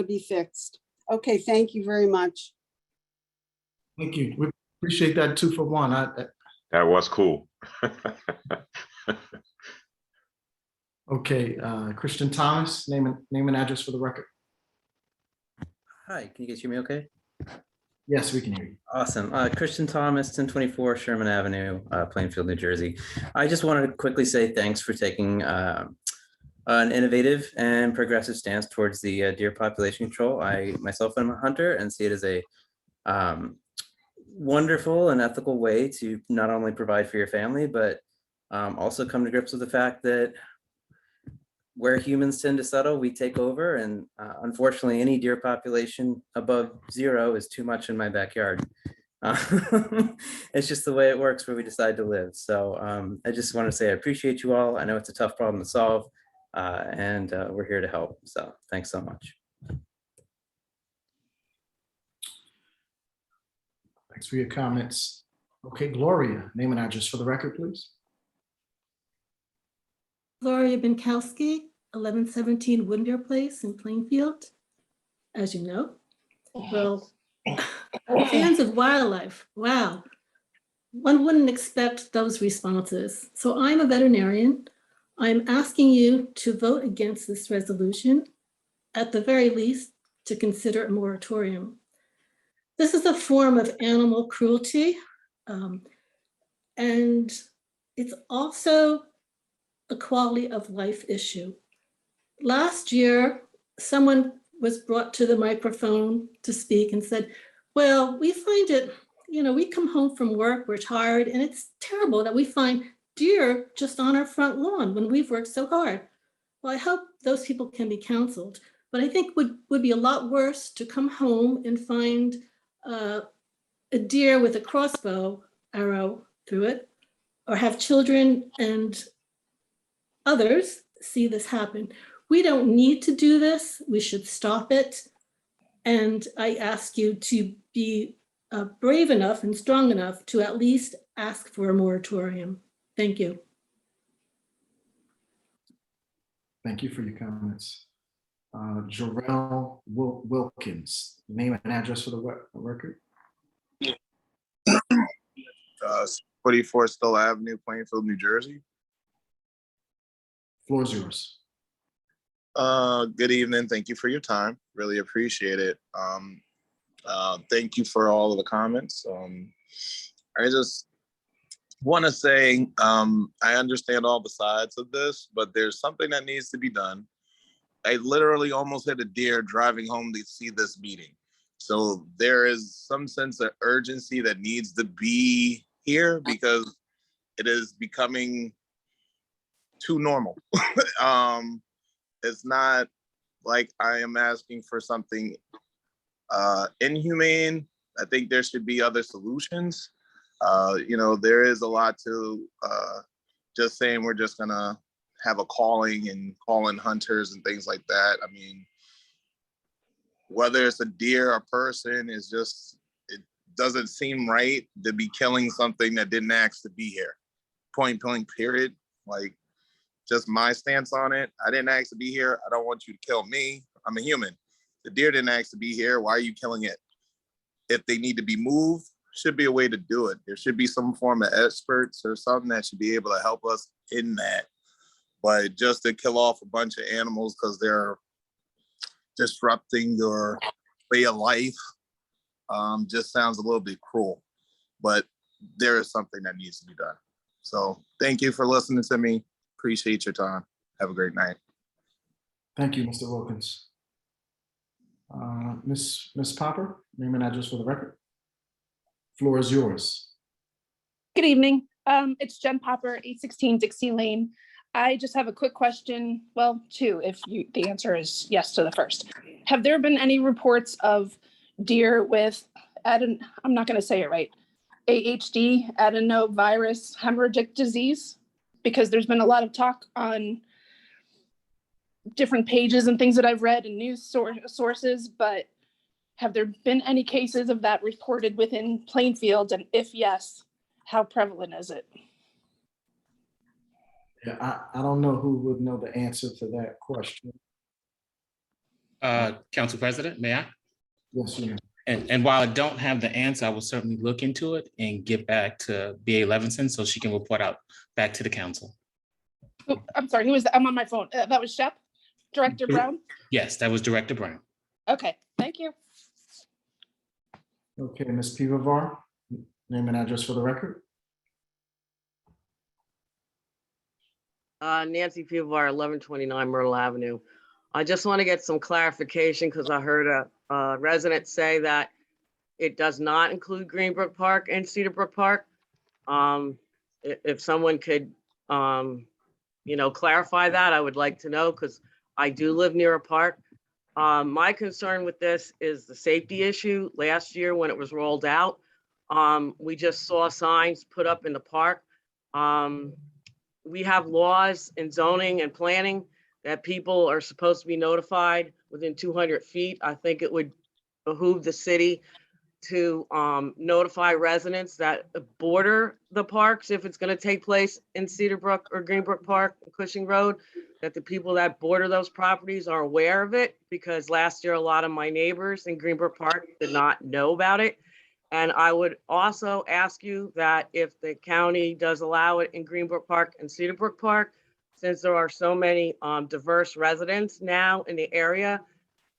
be fixed. Okay, thank you very much. Thank you. We appreciate that 2 for 1. That was cool. Okay, Christian Thomas, name and address for the record. Hi, can you guys hear me okay? Yes, we can hear you. Awesome. Christian Thomas, 1024 Sherman Avenue, Plainfield, New Jersey. I just wanted to quickly say thanks for taking an innovative and progressive stance towards the deer population control. I myself am a hunter and see it as a wonderful and ethical way to not only provide for your family, but also come to grips with the fact that where humans tend to settle, we take over. And unfortunately, any deer population above 0 is too much in my backyard. It's just the way it works where we decide to live. So I just want to say I appreciate you all. I know it's a tough problem to solve, and we're here to help. So thanks so much. Thanks for your comments. Okay, Gloria, name and address for the record, please. Gloria Binkowski, 1117 Woodmere Place in Plainfield. As you know, well, fans of wildlife, wow. One wouldn't expect those responses. So I'm a veterinarian. I'm asking you to vote against this resolution, at the very least, to consider a moratorium. This is a form of animal cruelty, and it's also a quality of life issue. Last year, someone was brought to the microphone to speak and said, well, we find it, you know, we come home from work, we're tired, and it's terrible that we find deer just on our front lawn when we've worked so hard. Well, I hope those people can be counseled, but I think would be a lot worse to come home and find a deer with a crossbow arrow through it, or have children and others see this happen. We don't need to do this. We should stop it. And I ask you to be brave enough and strong enough to at least ask for a moratorium. Thank you. Thank you for your comments. Jarrell Wilkins, name and address for the record. 44 Stoll Avenue, Plainfield, New Jersey. Floor is yours. Good evening. Thank you for your time. Really appreciate it. Thank you for all of the comments. want to say, I understand all the sides of this, but there's something that needs to be done. I literally almost hit a deer driving home to see this meeting. So there is some sense of urgency that needs to be here because it is becoming too normal. It's not like I am asking for something inhumane. I think there should be other solutions. There is a lot to just saying we're just gonna have a calling and calling hunters and things like that. I mean, whether it's a deer or person is just, it doesn't seem right to be killing something that didn't ask to be here. Point blank, period. Like, just my stance on it. I didn't ask to be here. I don't want you to kill me. I'm a human. The deer didn't ask to be here. Why are you killing it? If they need to be moved, should be a way to do it. There should be some form of experts or something that should be able to help us in that. But just to kill off a bunch of animals because they're disrupting your way of life just sounds a little bit cruel. But there is something that needs to be done. So thank you for listening to me. Appreciate your time. Have a great night. Thank you, Mr. Wilkins. Ms. Popper, name and address for the record. Floor is yours. Good evening. It's Jen Popper, 816 Dixie Lane. I just have a quick question. Well, two, if the answer is yes to the first. Have there been any reports of deer with, I'm not going to say it right, AHD, adenovirus hemorrhagic disease? Because there's been a lot of talk on different pages and things that I've read and news sources, but have there been any cases of that reported within Plainfield? And if yes, how prevalent is it? Yeah, I don't know who would know the answer to that question. Council President, may I? Yes, you may. And while I don't have the answer, I will certainly look into it and get back to BA Levinson so she can report out back to the council. Oh, I'm sorry, who is that? I'm on my phone. That was Shep? Director Brown? Yes, that was Director Brown. Okay, thank you. Okay, Ms. Pivovar, name and address for the record. Nancy Pivovar, 1129 Myrtle Avenue. I just want to get some clarification because I heard a resident say that it does not include Greenbrook Park and Cedarbrook Park. If someone could, clarify that, I would like to know because I do live near a park. My concern with this is the safety issue. Last year when it was rolled out, we just saw signs put up in the park. We have laws in zoning and planning that people are supposed to be notified within 200 feet. I think it would behoove the city to notify residents that border the parks if it's going to take place in Cedarbrook or Greenbrook Park, Cushing Road, that the people that border those properties are aware of it, because last year a lot of my neighbors in Greenbrook Park did not know about it. And I would also ask you that if the county does allow it in Greenbrook Park and Cedarbrook Park, since there are so many diverse residents now in the area,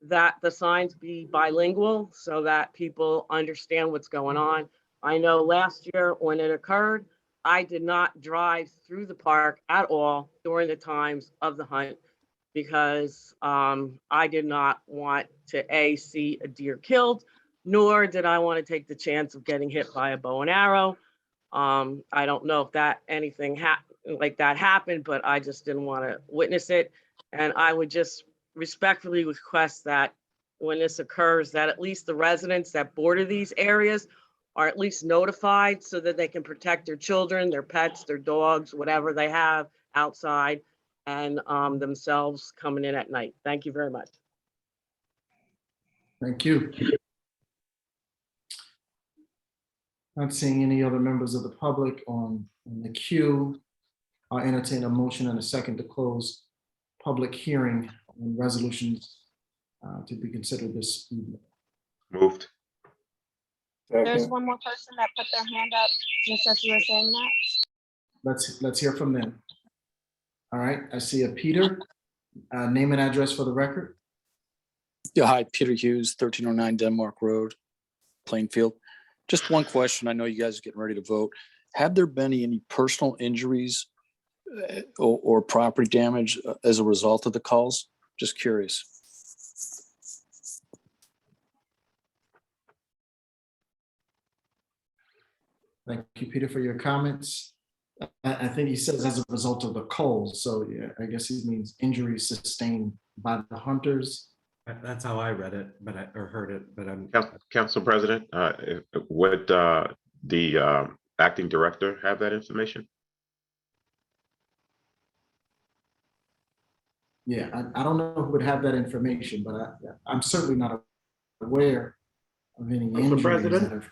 that the signs be bilingual so that people understand what's going on. I know last year when it occurred, I did not drive through the park at all during the times of the hunt because I did not want to see a deer killed, nor did I want to take the chance of getting hit by a bow and arrow. I don't know if anything like that happened, but I just didn't want to witness it. And I would just respectfully request that when this occurs, that at least the residents that border these areas are at least notified so that they can protect their children, their pets, their dogs, whatever they have outside, and themselves coming in at night. Thank you very much. Thank you. Not seeing any other members of the public on the queue. I'll entertain a motion and a second to close public hearing on resolutions to be considered this evening. Moved. There's one more person that put their hand up, just as you were saying that. Let's hear from them. All right, I see a Peter. Name and address for the record. Yeah, hi, Peter Hughes, 1309 Denmark Road, Plainfield. Just one question. I know you guys are getting ready to vote. have there been any personal injuries or property damage as a result of the calls? Just curious. Thank you, Peter, for your comments. I think he says as a result of the calls, so yeah, I guess he means injuries sustained by the hunters. That's how I read it, or heard it, but I'm. Council President, would the acting director have that information? Yeah, I don't know who would have that information, but I'm certainly not aware of any injuries that have.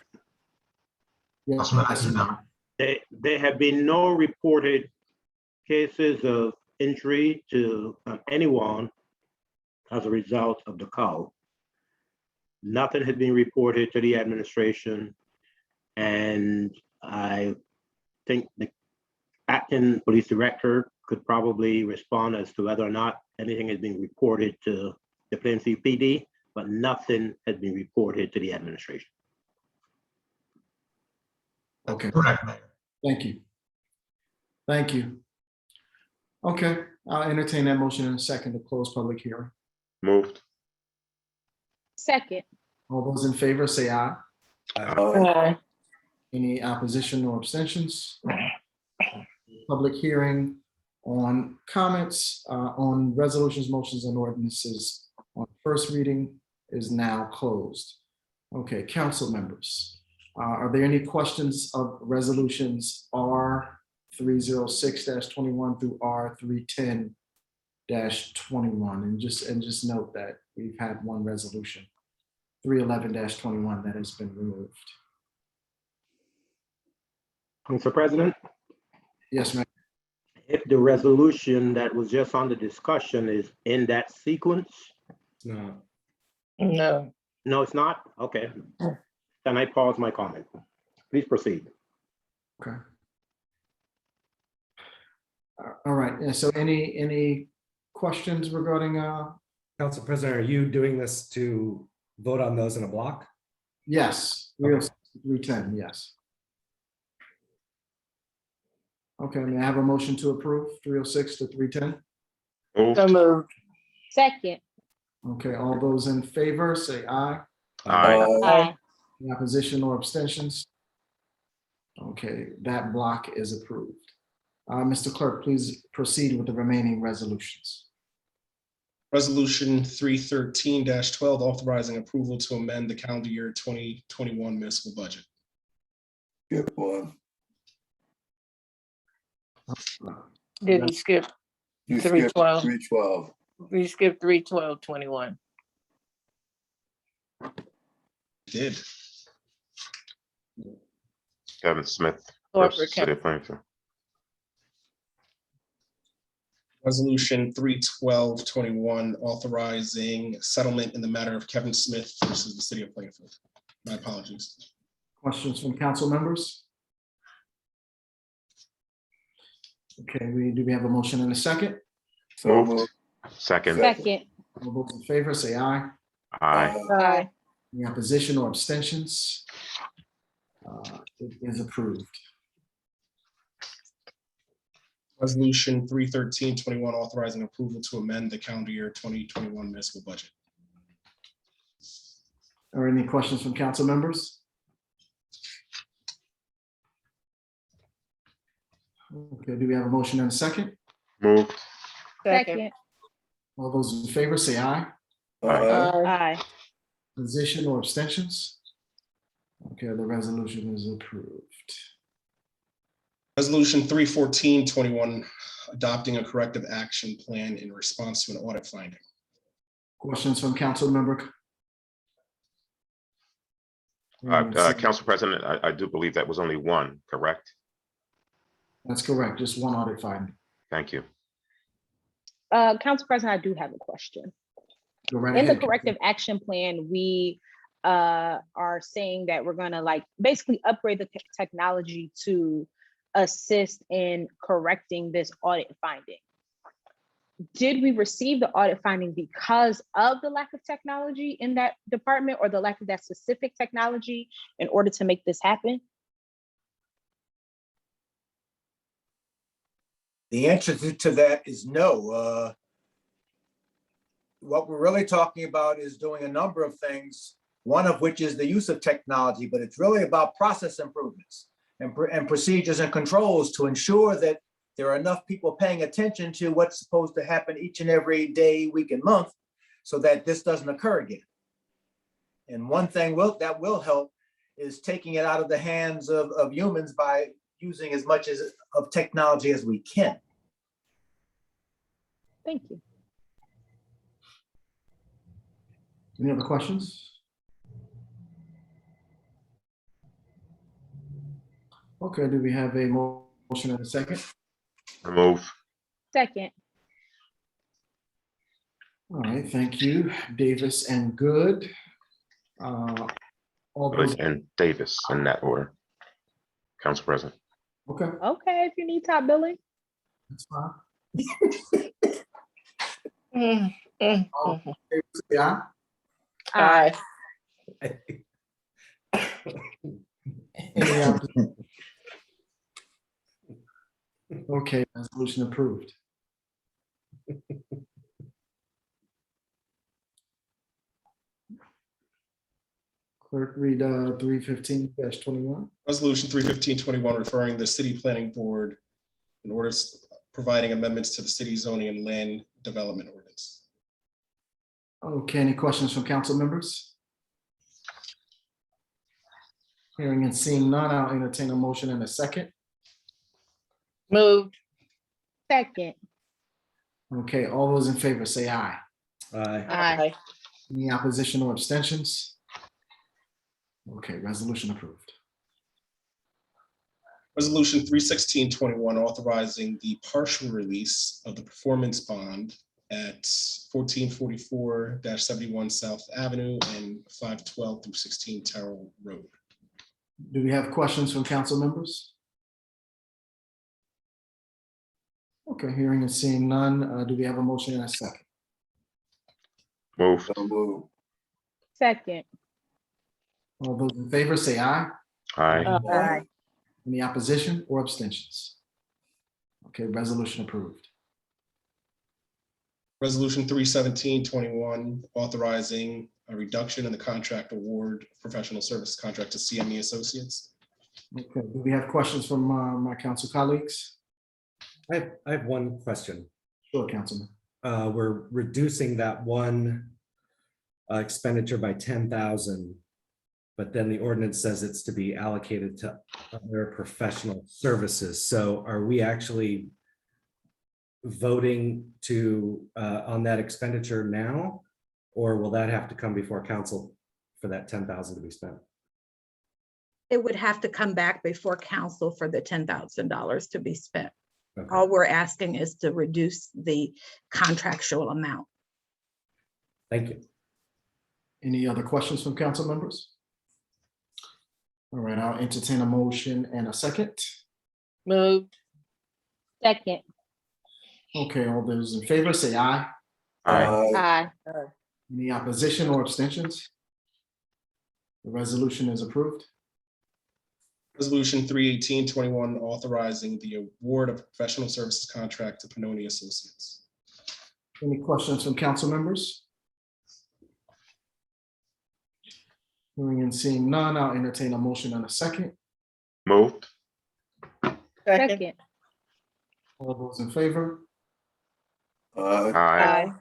Yes, there have been no reported cases of injury to anyone as a result of the call. Nothing had been reported to the administration, and I think the acting police director could probably respond as to whether or not anything has been reported to the Plainfield PD, but nothing has been reported to the administration. Okay. Correct, Mayor. Thank you. Thank you. Okay, I'll entertain that motion in a second to close public hearing. Moved. Second. All those in favor say aye. Aye. Any opposition or abstentions? Public hearing on comments on resolutions, motions, and ordinances on first reading is now closed. Okay, council members. Are there any questions of resolutions R306-21 through R310-21? And just note that we've had one resolution, 311-21, that has been removed. Mr. President? Yes, ma'am. If the resolution that was just under discussion is in that sequence? No. No. No, it's not? Okay. Then I pause my comment. Please proceed. Okay. All right. Yeah, so any questions regarding Council President, are you doing this to vote on those in a block? Yes, 310, yes. Okay, may I have a motion to approve 306 to 310? So moved. Second. Okay, all those in favor say aye. Aye. Aye. Any opposition or abstentions? Okay, that block is approved. Mr. Clerk, please proceed with the remaining resolutions. Resolution 313-12, authorizing approval to amend the calendar year 2021 municipal budget. Skip one. Didn't skip You skipped 312. 312. We skipped 312-21. Did. Kevin Smith, Corporate versus City of Plainfield. Resolution 312-21, authorizing settlement in the matter of Kevin Smith versus the City of Plainfield. My apologies. Questions from council members? Okay, do we have a motion in a second? So moved. Second. Second. All those in favor say aye. Aye. Aye. Any opposition or abstentions? It is approved. Resolution 313-21, authorizing approval to amend the calendar year 2021 municipal budget. Are any questions from council members? Okay, do we have a motion in a second? Moved. Second. All those in favor say aye. Aye. Opposition or abstentions? Okay, the resolution is approved. Resolution 314-21, adopting a corrective action plan in response to an audit finding. Questions from council member? Council President, I do believe that was only one, correct? That's correct, just one audit finding. Thank you. Council President, I do have a question. Go right In the ahead. corrective action plan, we are saying that we're gonna basically upgrade the technology to assist in correcting this audit finding. Did we receive the audit finding because of the lack of technology in that department or the lack of that specific technology in order to make this happen? The answer to that is no. What we're really talking about is doing a number of things, one of which is the use of technology, but it's really about process improvements and procedures and controls to ensure that there are enough people paying attention to what's supposed to happen each and every day, week, and month, so that this doesn't occur again. And one thing that will help is taking it out of the hands of humans by using as much of technology as we can. Thank you. Any other questions? Okay, do we have a motion and a second? I move. Second. All right, thank you, Davis and Good. All those, And Davis in that order. Council President. okay, Okay, if you need top billing. that's fine. Mm-hmm. Yeah. Aye. Any opposition? Okay, resolution approved. Clerk, read 315-21. Resolution 315-21, referring the city planning board in order providing amendments to the city zoning and land development ordinance. Okay, any questions from council members? Hearing and seeing none, I'll entertain a motion in a second. Moved. Second. Okay, all those in favor say aye. Aye. Any opposition or abstentions? Okay, resolution approved. Resolution 316-21, authorizing the partial release of the performance bond at 1444-71 South Avenue and 512 through 16 Terrell Road. Do we have questions from council members? Okay, hearing and seeing none, do we have a motion and a second? Move. Second. All those in favor say aye. Aye. Aye. Any opposition or abstentions? Okay, resolution approved. Resolution 317-21, authorizing a reduction in the contract award of professional service contract to CME Associates. Okay, do we have questions from my council colleagues? I have one question. Sure, Councilman. We're reducing that one expenditure by 10,000, but then the ordinance says it's to be allocated to other professional services. So are we actually voting to on that expenditure now, or will that have to come before council for that 10,000 to be spent? It would have to come back before council for the $10,000 to be spent. Okay. All we're asking is to reduce the contractual amount. Thank you. Any other questions from council members? All right, I'll entertain a motion and a second. Moved. Second. Okay, all those in favor say aye. Aye. Any opposition or abstentions? The resolution is approved. Resolution 318-21, authorizing the award of professional services contract to Panoni Associates. Any questions from council members? Hearing and seeing none, I'll entertain a motion and a second. Moved. Second. All those in favor? Aye.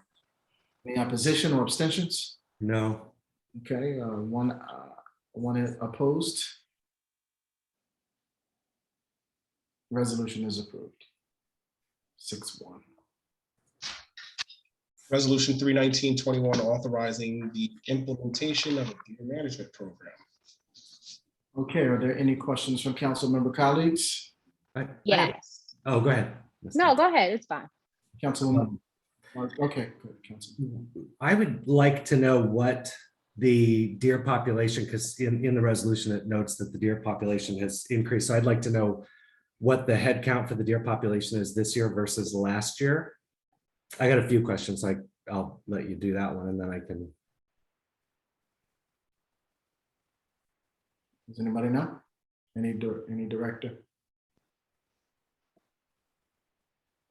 Any opposition or abstentions? No. Okay, one opposed. Resolution is approved. 6-1. Resolution 319-21, authorizing the implementation of a data management program. Okay, are there any questions from council member colleagues? Yes. Oh, go ahead. No, go ahead. It's fine. Councilwoman. Okay, good, Council. I would like to know what the deer population, because in the resolution, it notes that the deer population has increased. So I'd like to know what the head count for the deer population is this year versus last year. I got a few questions. I'll let you do that one and then I can. Does anybody know? Any director?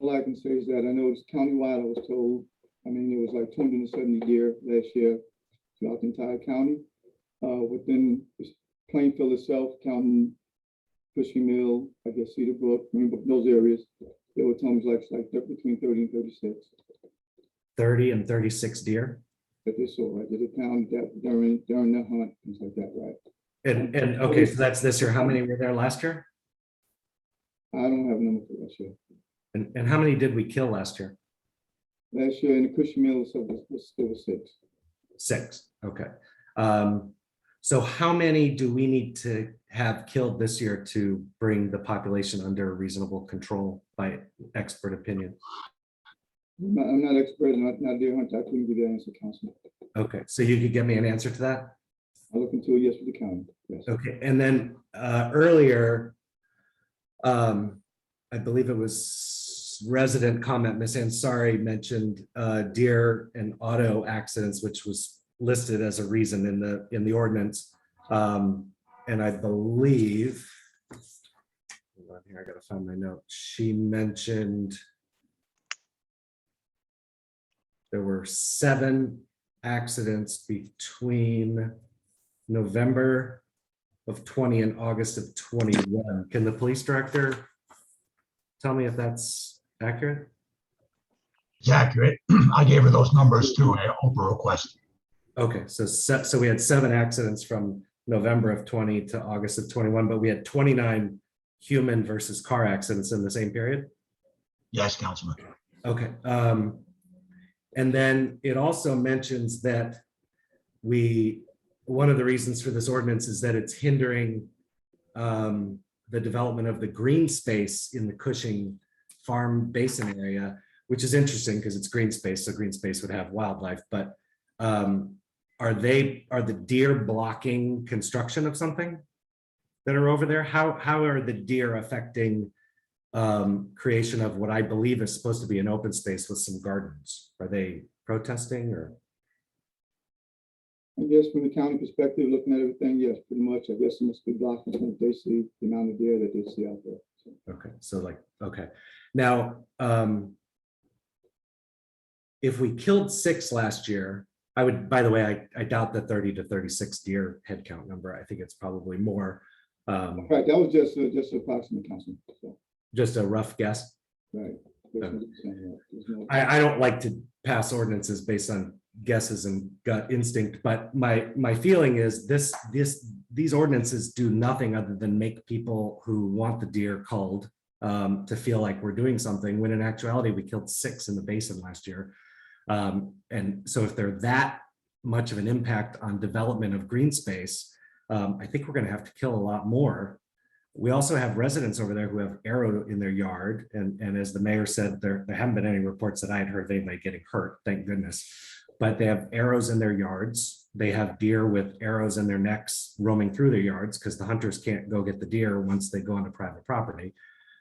All I can say is that I know it's countywide, I was told. I mean, it was like 270 deer last year throughout the entire county. Within Plainfield itself, counting Cushing Mill, I guess Cedar Brook, those areas, they were telling me like between 30 and 36. 30 and 36 deer. That they saw, right? That they found that during the hunt, things like that, right? And okay, so that's this year. How many were there last year? I don't have a number for last year. And how many did we kill last year? Last year in the Cushing Mill, so it was 6. 6. Okay. So how many do we need to have killed this year to bring the population under reasonable control by expert opinion? I'm not expert, not deer hunter. I couldn't give you an answer, Councilman. Okay, so you could get me an answer to that? I'll look into it, yes, for the county. Yes. Okay, and then earlier, I believe it was resident comment, Ms. Ansari mentioned deer and auto accidents, which was listed as a reason in the ordinance. And I believe, hold on here, I gotta find my note. She mentioned there were 7 accidents between November of 20 and August of 21. Can the police director tell me if that's accurate? It's accurate. I gave her those numbers too, Oprah request. Okay, so we had 7 accidents from November of 20 to August of 21, but we had 29 human versus car accidents in the same period? Yes, Councilman. Okay. And then it also mentions that one of the reasons for this ordinance is that it's hindering the development of the green space in the Cushing Farm Basin area, which is interesting because it's green space, so green space would have wildlife, but are the deer blocking construction of something that are over there? How are the deer affecting creation of what I believe is supposed to be an open space with some gardens? Are they protesting or? I guess from the county perspective, looking at everything, yes, pretty much. I guess it must be blocking since they see the amount of deer that they see out there. So. Okay, so like, okay. Now, if we killed 6 last year, I would, by the way, I doubt the 30 to 36 deer head count number. I think it's probably more. Right, that was just approximate, Councilman. So. Just a rough guess. Right. I don't like to pass ordinances based on guesses and gut instinct, but my feeling is these ordinances do nothing other than make people who want the deer culled to feel like we're doing something, when in actuality we killed 6 in the basin last year. And so if they're that much of an impact on development of green space, I think we're going to have to kill a lot more. We also have residents over there who have arrow in their yard. And as the mayor said, there haven't been any reports that I had heard of anybody getting hurt, thank goodness. But they have arrows in their yards. They have deer with arrows in their necks roaming through their yards because the hunters can't go get the deer once they go onto private property.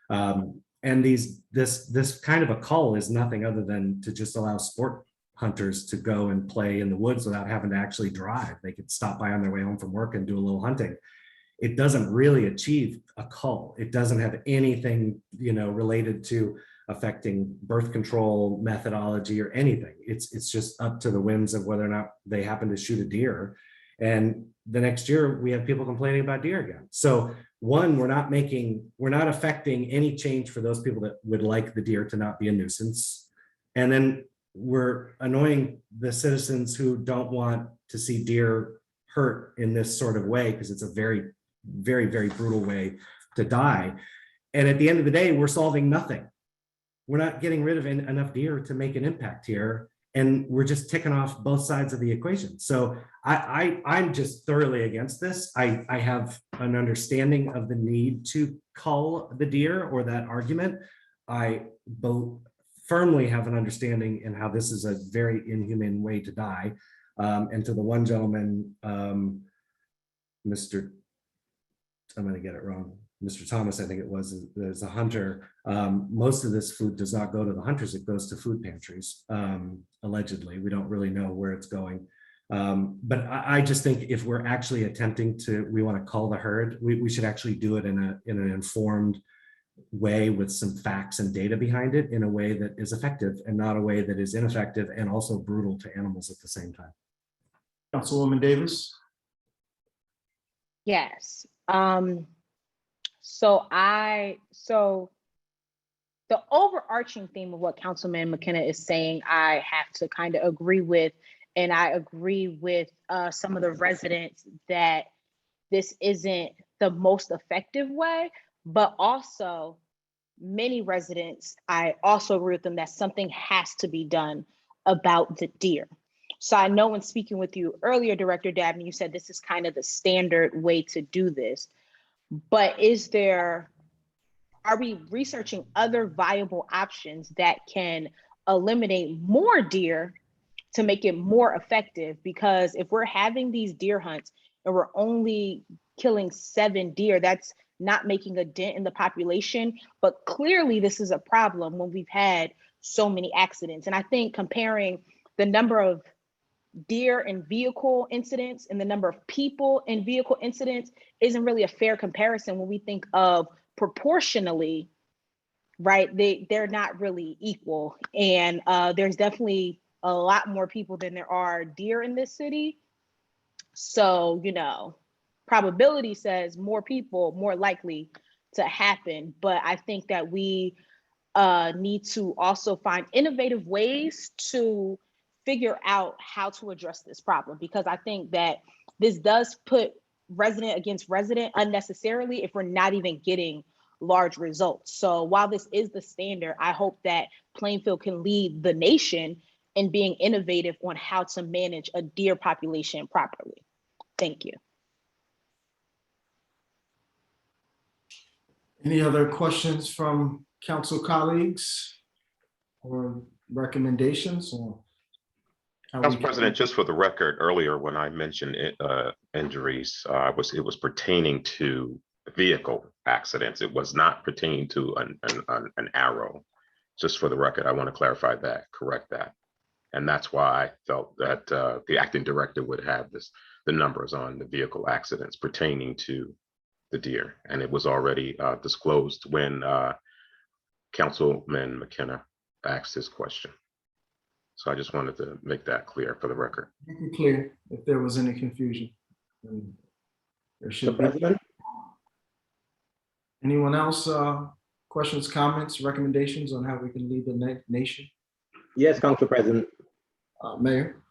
And this kind of a cull is nothing other than to just allow sport hunters to go and play in the woods without having to actually drive. They could stop by on their way home from work and do a little hunting. It doesn't really achieve a cull. It doesn't have anything, related to affecting birth control methodology or anything. It's just up to the whims of whether or not they happen to shoot a deer. And the next year we have people complaining about deer again. So one, we're not affecting any change for those people that would like the deer to not be a nuisance. And then we're annoying the citizens who don't want to see deer hurt in this sort of way, because it's a very, very, very brutal way to die. And at the end of the day, we're solving nothing. We're not getting rid of enough deer to make an impact here. And we're just ticking off both sides of the equation. So I'm just thoroughly against this. I have an understanding of the need to cull the deer, or that argument. I firmly have an understanding in how this is a very inhumane way to die. And to the one gentleman, I'm going to get it wrong, Mr. Thomas, I think it was, as a hunter, most of this food does not go to the hunters, it goes to food pantries, allegedly. We don't really know where it's going. But I just think if we're actually attempting we want to cull the herd, we should actually do it in an informed, way with some facts and data behind it in a way that is effective and not a way that is ineffective and also brutal to animals at the same time. Councilwoman Davis. Yes. So the overarching theme of what Councilman McKenna is saying, I have to kind of agree with, and I agree with some of the residents that this isn't the most effective way, but also many residents, I also agree with them that something has to be done about the deer. So I know when speaking with you earlier, Director Dabney, you said this is kind of the standard way to do this, but are we researching other viable options that can eliminate more deer to make it more effective? Because if we're having these deer hunts and we're only killing 7 deer, that's not making a dent in the population. But clearly this is a problem when we've had so many accidents. And I think comparing the number of deer and vehicle incidents and the number of people in vehicle incidents isn't really a fair comparison when we think of proportionally, right? They're not really equal. And there's definitely a lot more people than there are deer in this city. So, probability says more people, more likely to happen. But I think that we need to also find innovative ways to figure out how to address this problem, because I think that this does put resident against resident unnecessarily if we're not even getting large results. So while this is the standard, I hope that Plainfield can lead the nation in being innovative on how to manage a deer population properly. Thank you. Any other questions from council colleagues or recommendations? Or Council President, just for the record, earlier when I mentioned injuries, it was pertaining to vehicle accidents. It was not pertaining to an arrow. Just for the record, I want to clarify that, correct that. And that's why I felt that the acting director would have the numbers on the vehicle accidents pertaining to the deer. And it was already disclosed when Councilman McKenna asked his question. So I just wanted to make that clear for the record. Make it clear if there was any confusion. There should be. Anyone else? Questions, comments, recommendations on how we can lead the nation? Yes, Council President. Mayor.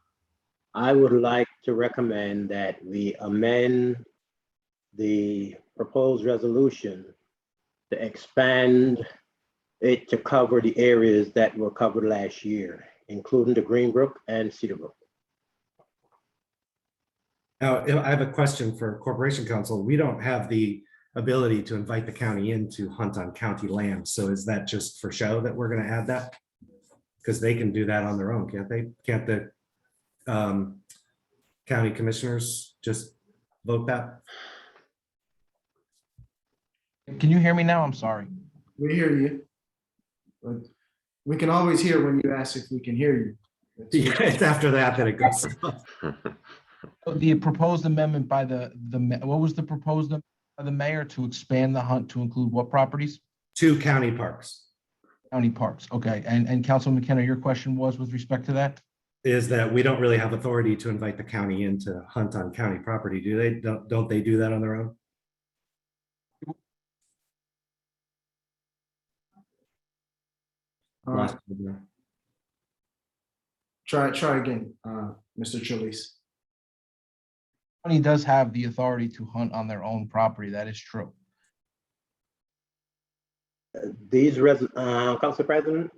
I would like to recommend that we amend the proposed resolution to expand it to cover the areas that were covered last year, including the Greenbrook and Cedarbrook. Now, I have a question for Corporation Council. We don't have the ability to invite the county in to hunt on county land. So is that just for show that we're going to add that? Because they can do that on their own, can't they? Can't the county commissioners just vote that? Can you hear me now? I'm sorry. We hear you. But we can always hear when you ask if we can hear you. Yeah, it's after that it goes. The proposed amendment by what was the proposed amendment by the mayor to expand the hunt to include what properties? 2 county parks. County parks, okay. And Councilman McKenna, your question was with respect to that? Is that we don't really have authority to invite the county in to hunt on county property, do they? Don't they do that on their own? All right. Try again, Mr. Chalice. County does have the authority to hunt on their own property. That is true. Council President?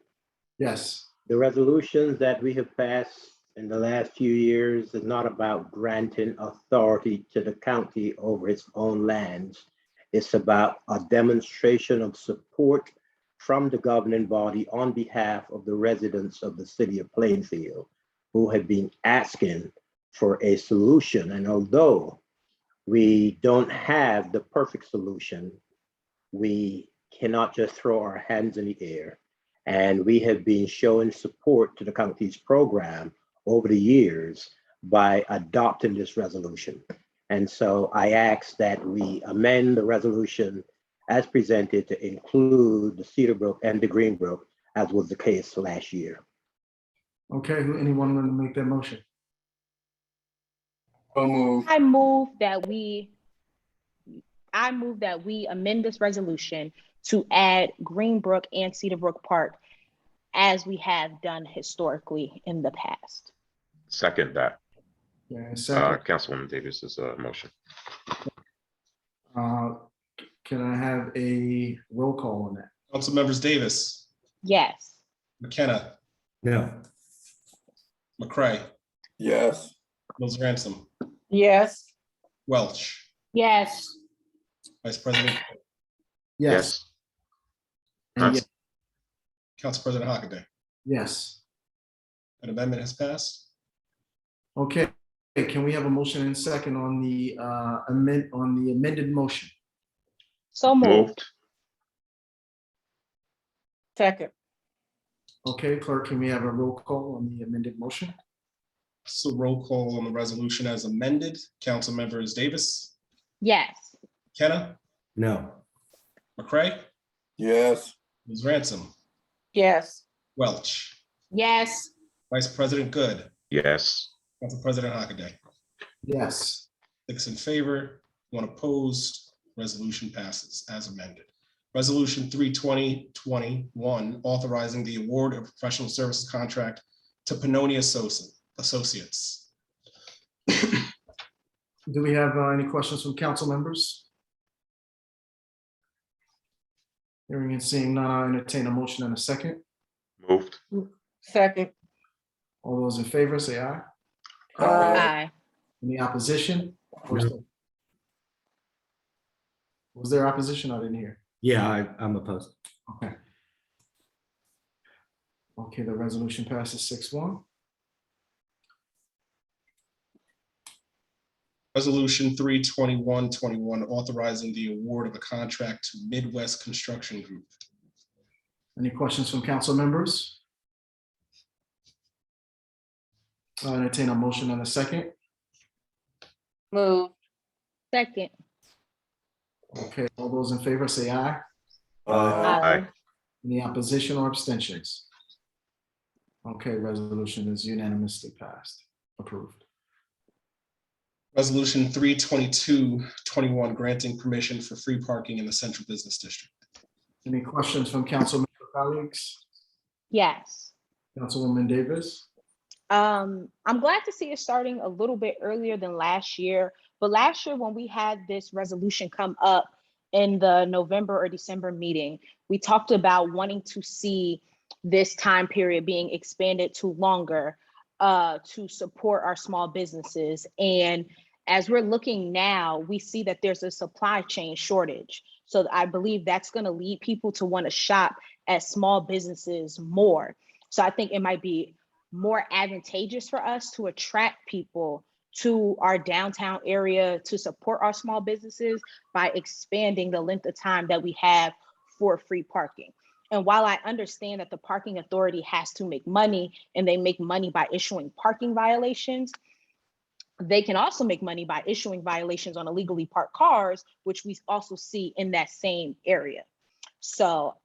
Yes. The resolutions that we have passed in the last few years is not about granting authority to the county over its own lands. It's about a demonstration of support from the governing body on behalf of the residents of the city of Plainfield who have been asking for a solution. And although we don't have the perfect solution, we cannot just throw our hands in the air. And we have been showing support to the county's program over the years by adopting this resolution. And so I ask that we amend the resolution as presented to include the Cedar Brook and the Greenbrook, as was the case last year. Okay, anyone want to make that motion? So moved. I move that we amend this resolution to add Greenbrook and Cedarbrook Park as we have done historically in the past. Second that, Yeah, second. Councilwoman Davis's motion. Can I have a roll call on that? Council members Davis, Yes. McKenna, No. McCray, Yes. Mills Ransom, Yes. Welch, Yes. Vice President, Yes. Yes. And yes. Council President Hockaday. Yes. An amendment has passed. Okay, can we have a motion and second on the amended motion? So moved. Moved. Second. Okay, clerk, can we have a roll call on the amended motion? So roll call on the resolution as amended. Council members Davis, Yes. McKenna, No. McCray, Yes. Ms. Ransom, Yes. Welch, Yes. Vice President Good, Yes. Council President Hockaday. Yes. 6 in favor, 1 opposed, resolution passes as amended. Resolution 3/2021, authorizing the award of professional services contract to Pannoni Associates. Do we have any questions from council members? Hearing and seeing none, I entertain a motion and a second. Moved. Second. All those in favor, say aye. Aye. Any opposition? No. Was there opposition? I didn't hear. Yeah, I'm opposed. Okay. Okay, the resolution passes 6-1. Resolution 3/2121, authorizing the award of a contract to Midwest Construction Group. Any questions from council members? I entertain a motion and a second. Move. Second. Okay, all those in favor say aye. Aye. Any opposition or abstentions? Okay, resolution is unanimously passed, approved. Resolution 3/2221, granting permission for free parking in the Central Business District. Any questions from council member colleagues? Yes. Councilwoman Davis? I'm glad to see it starting a little bit earlier than last year. But last year, when we had this resolution come up in the November or December meeting, we talked about wanting to see this time period being expanded to longer to support our small businesses. And as we're looking now, we see that there's a supply chain shortage. So I believe that's going to lead people to want to shop at small businesses more. So I think it might be more advantageous for us to attract people to our downtown area to support our small businesses by expanding the length of time that we have for free parking. And while I understand that the parking authority has to make money and they make money by issuing parking violations, they can also make money by issuing violations on illegally parked cars, which we also see in that same area. So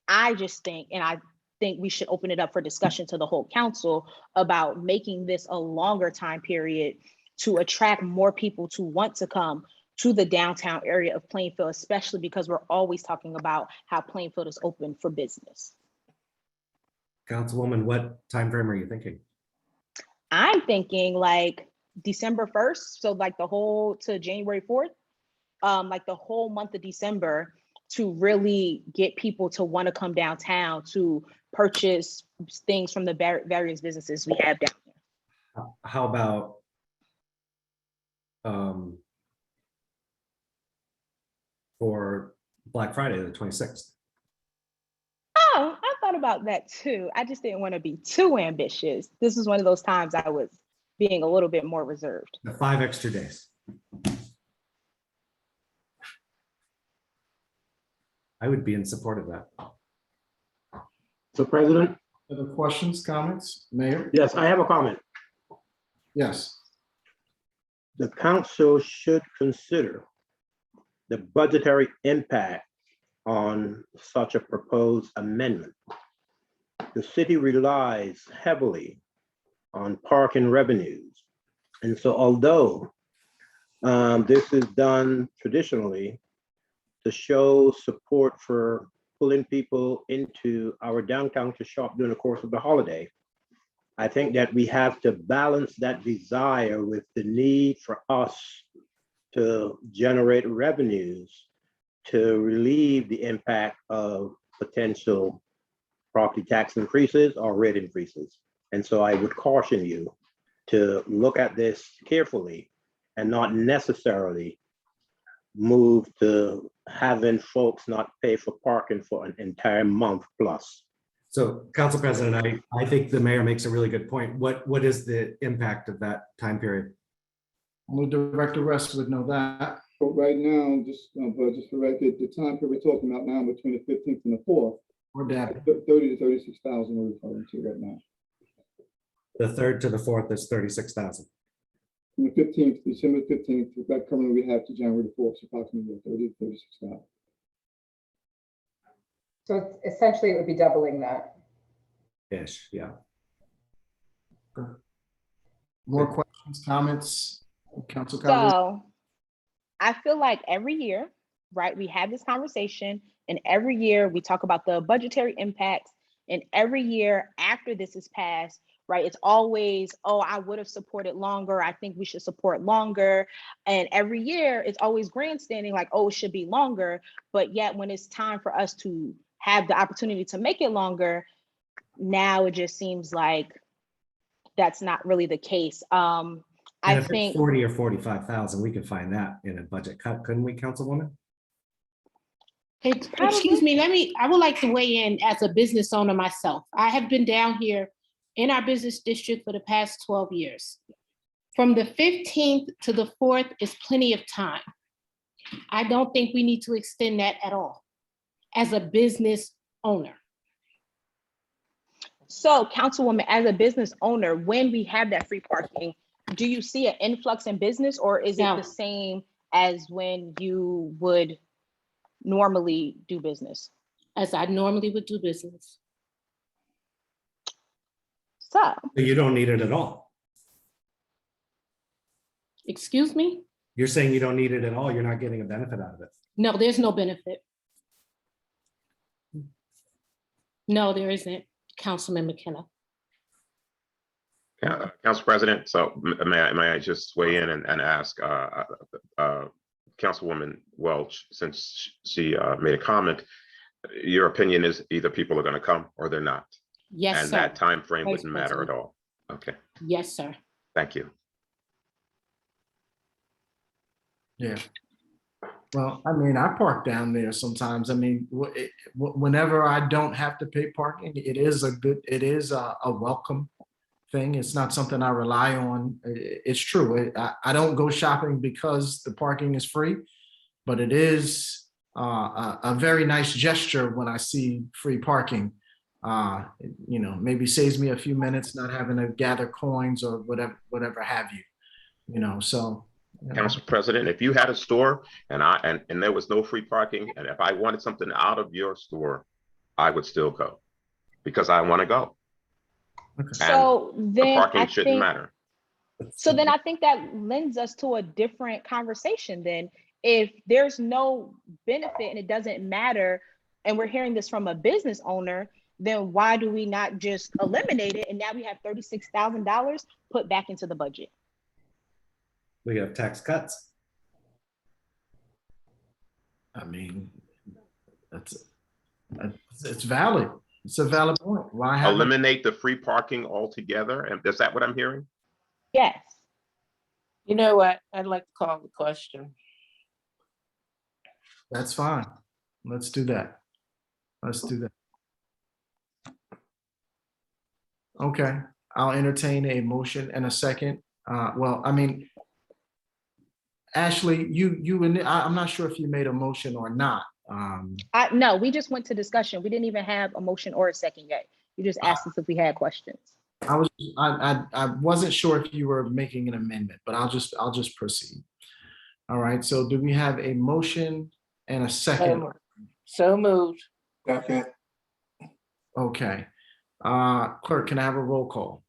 I just think, and I think we should open it up for discussion to the whole council about making this a longer time period to attract more people to want to come to the downtown area of Plainfield, especially because we're always talking about how Plainfield is open for business. Councilwoman, what time frame are you thinking? I'm thinking like December 1st, so like the whole to January 4th, like the whole month of December, to really get people to want to come downtown to purchase things from the various businesses we have down here. How about for Black Friday, the 26th? Oh, I thought about that too. I just didn't want to be too ambitious. This is one of those times I was being a little bit more reserved. 5 extra days. I would be in support of that. So President? Other questions, comments, Mayor? Yes, I have a comment. Yes. The council should consider the budgetary impact on such a proposed amendment. The city relies heavily on parking revenues. And so although this is done traditionally to show support for pulling people into our downtown to shop during the course of the holiday, I think that we have to balance that desire with the need for us to generate revenues to relieve the impact of potential property tax increases or rate increases. And so I would caution you to look at this carefully and not necessarily move to having folks not pay for parking for an entire month plus. So, Council President, I think the mayor makes a really good point. What is the impact of that time period? Only Director Russ would know that. But right now, just for record, the time period we're talking about now between the 15th and the 4th, Or that. 30 to 36,000 we're referring to right now. The 3rd to the 4th is 36,000. From the 15th, December 15th, that currently we have to January the 4th, so approximately 30 to 36,000. So essentially it would be doubling that. Ish, yeah. More questions, comments, council colleagues? So I feel like every year, right, we have this conversation, and every year we talk about the budgetary impacts, and every year after this is passed, right, it's always, oh, I would have supported longer. I think we should support longer. And every year it's always grandstanding like, oh, it should be longer. But yet when it's time for us to have the opportunity to make it longer, now it just seems like that's not really the case. I think 40 or 45,000, we could find that in a budget cut, couldn't we, Councilwoman? Excuse me, I would like to weigh in as a business owner myself. I have been down here in our business district for the past 12 years. From the 15th to the 4th is plenty of time. I don't think we need to extend that at all as a business owner. so, Councilwoman, as a business owner, when we have that free parking, do you see an influx in business, or is it No. the same as when you would normally do business? As I normally would do business. So You don't need it at all. Excuse me? You're saying you don't need it at all. You're not getting a benefit out of it. No, there's no benefit. No, there isn't, Councilman McKenna. Yeah, Council President, so may I just weigh in and ask Councilwoman Welch, since she made a comment, your opinion is either people are going to come or they're not? Yes, and sir. that time frame Vice wouldn't matter at President. all? Okay, Yes, sir. thank you. Yeah. Well, I mean, I park down there sometimes. I mean, whenever I don't have to pay parking, it is a welcome thing. It's not something I rely on. It's true. I don't go shopping because the parking is free, but it is a very nice gesture when I see free parking. Maybe saves me a few minutes not having to gather coins or whatever have you. So. Council President, if you had a store and there was no free parking, and if I wanted something out of your store, I would still go because I want to go. So and then the parking I shouldn't think, matter. so then I think that lends us to a different conversation then. If there's no benefit and it doesn't matter, and we're hearing this from a business owner, then why do we not just eliminate it? And now we have $36,000 put back into the budget. We have tax cuts. I mean, it's valid. It's a valid point. Why have Eliminate the free parking altogether? And is that what I'm hearing? Yes. You know what? I'd like to call the question. That's fine. Let's do that. Let's do that. Okay, I'll entertain a motion and a second. Well, I mean, Ashley, I'm not sure if you made a motion or not. No, we just went to discussion. We didn't even have a motion or a second yet. You just asked us if we had questions. I wasn't sure if you were making an amendment, but I'll just proceed. All right, so do we have a motion and a second So moved. Second. Okay. Clerk, can I have a roll call?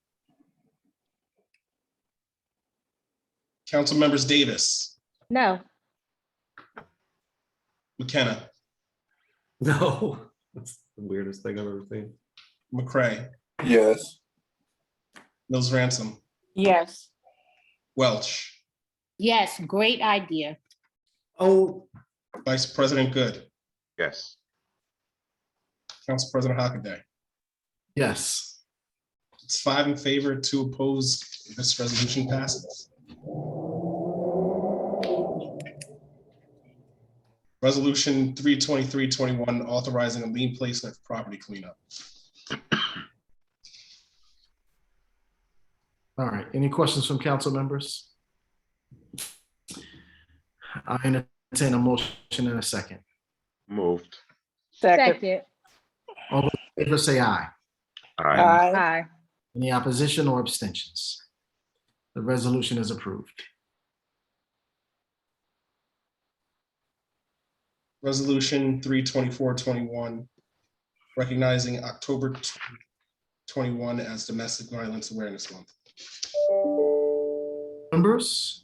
Council members Davis, No. McKenna, No, that's the weirdest thing I've ever seen. McCray, Yes. Mills Ransom, Yes. Welch, Yes, great idea. Oh, Vice President Good, Yes. Council President Hockaday. Yes. It's 5 in favor, 2 opposed. This resolution passes. Resolution 32321, authorizing a lien placement for property cleanup. All right. Any questions from council members? I entertain a motion in a second. Moved. Second. All those in favor say aye. Aye. Aye. Any opposition or abstentions? The resolution is approved. Resolution 32421, recognizing October 21 as Domestic Violence Awareness Month. Members?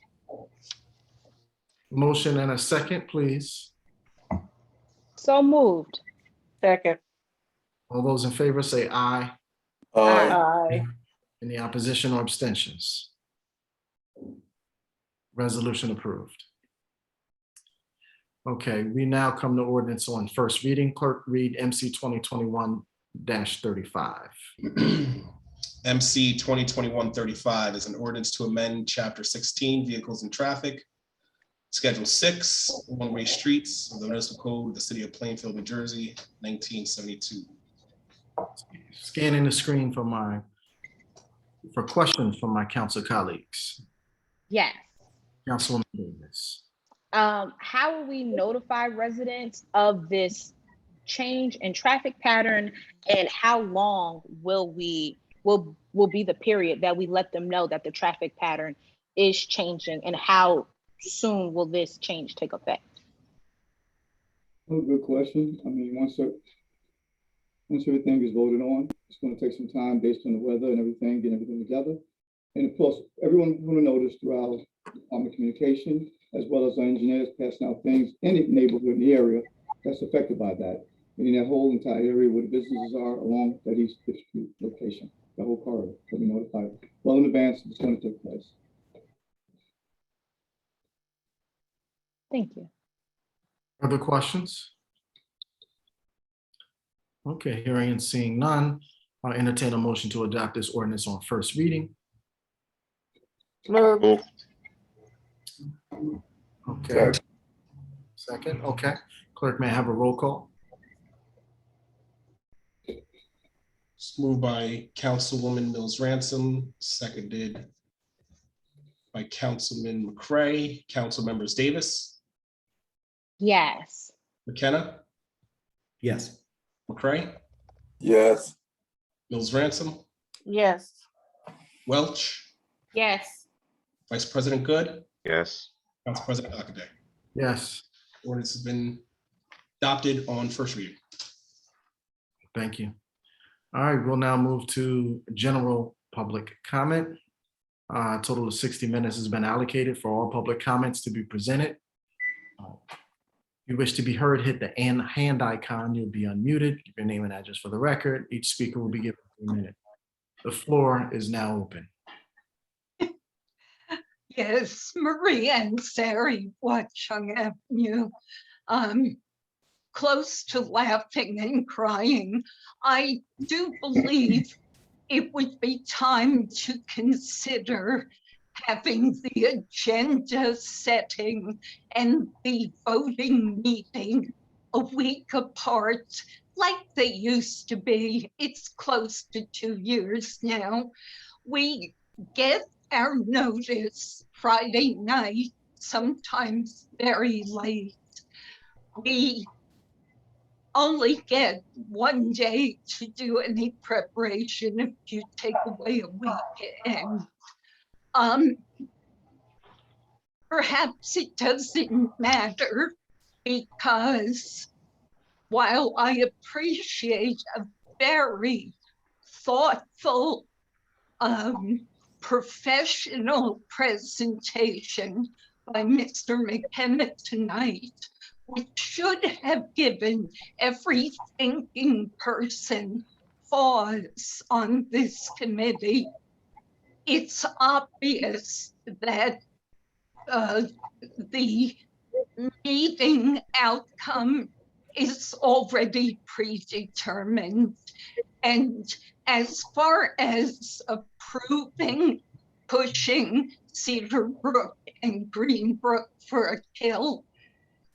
Motion and a second, please. So moved. Second. All those in favor say aye. Aye. Any opposition or abstentions? Resolution approved. Okay, we now come to ordinance on first reading. Clerk, read MC 2021-35. MC 2021-35 is an ordinance to amend Chapter 16, Vehicles and Traffic, Schedule 6, One-Way Streets of the Municipal Code of the City of Plainfield, New Jersey, 1972. Scanning the screen for questions from my council colleagues. Yes. Councilwoman Davis. How will we notify residents of this change in traffic pattern, and how long will be the period that we let them know that the traffic pattern is changing, and how soon will this change take effect? Oh, good question. I mean, once everything is voted on, it's going to take some time based on the weather and everything, getting everything together. And of course, everyone will notice throughout the communication, as well as our engineers passing out things in the neighborhood, in the area that's affected by that. Meaning that whole entire area where the businesses are along that East 5th Street location, the whole corridor will be notified well in advance of what's going to take place. Thank you. Other questions? Okay, hearing and seeing none, I'll entertain a motion to adopt this ordinance on first reading. Moved. Okay. Second, okay. Clerk, may I have a roll call? It's moved by Councilwoman Mills Ransom, seconded by Councilman McCray. Council members Davis, Yes. McKenna, yes. McCray, Yes. Mills Ransom, Yes. Welch, Yes. Vice President Good, Yes. Council President Hockaday. Yes, Ordinance has been adopted on first reading. thank you. All right, we'll now move to general public comment. A total of 60 minutes has been allocated for all public comments to be presented. If you wish to be heard, hit the hand icon. You'll be unmuted. Give your name and address for the record. Each speaker will be given a minute. The floor is now open. Yes, Marie and Sari, Watchung Avenue. Close to laughing and crying. I do believe it would be time to consider having the agenda setting and the voting meeting a week apart like they used to be. It's close to 2 years now. We get our notice Friday night, sometimes very late. We only get 1 day to do any preparation if you take away a weekend. Perhaps it doesn't matter because while I appreciate a very thoughtful, professional presentation by Mr. McKenna tonight, which should have given every thinking person pause on this committee, it's obvious that the meeting outcome is already predetermined. And as far as approving pushing Cedar Brook and Greenbrook for a kill,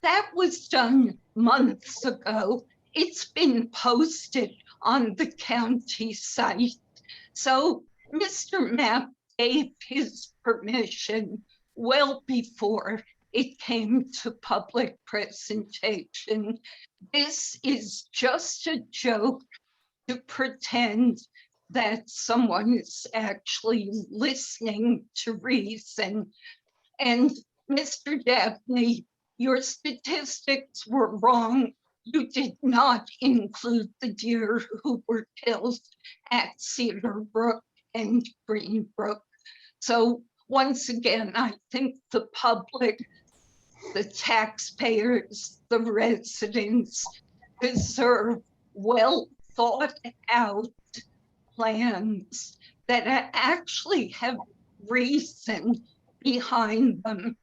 that was done months ago. It's been posted on the county site. So Mr. Mapp gave his permission well before it came to public presentation. This is just a joke to pretend that someone is actually listening to reason. And Mr. Dabney, your statistics were wrong. You did not include the deer who were killed at Cedar Brook and Greenbrook. So once again, I think the public, the taxpayers, the residents deserve well thought out plans that actually have reason behind them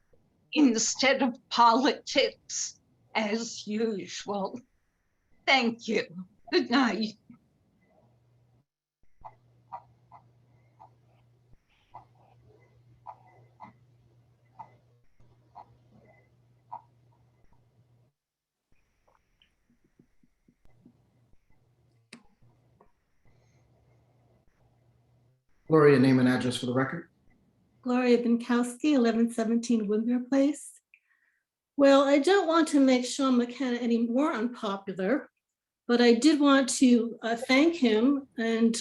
instead of politics as usual. Thank you. Good night. Gloria, name and address for the record. Gloria Binkowski, 1117 Woodmere Place. Well, I don't want to make Sean McKenna any more unpopular, but I did want to thank him and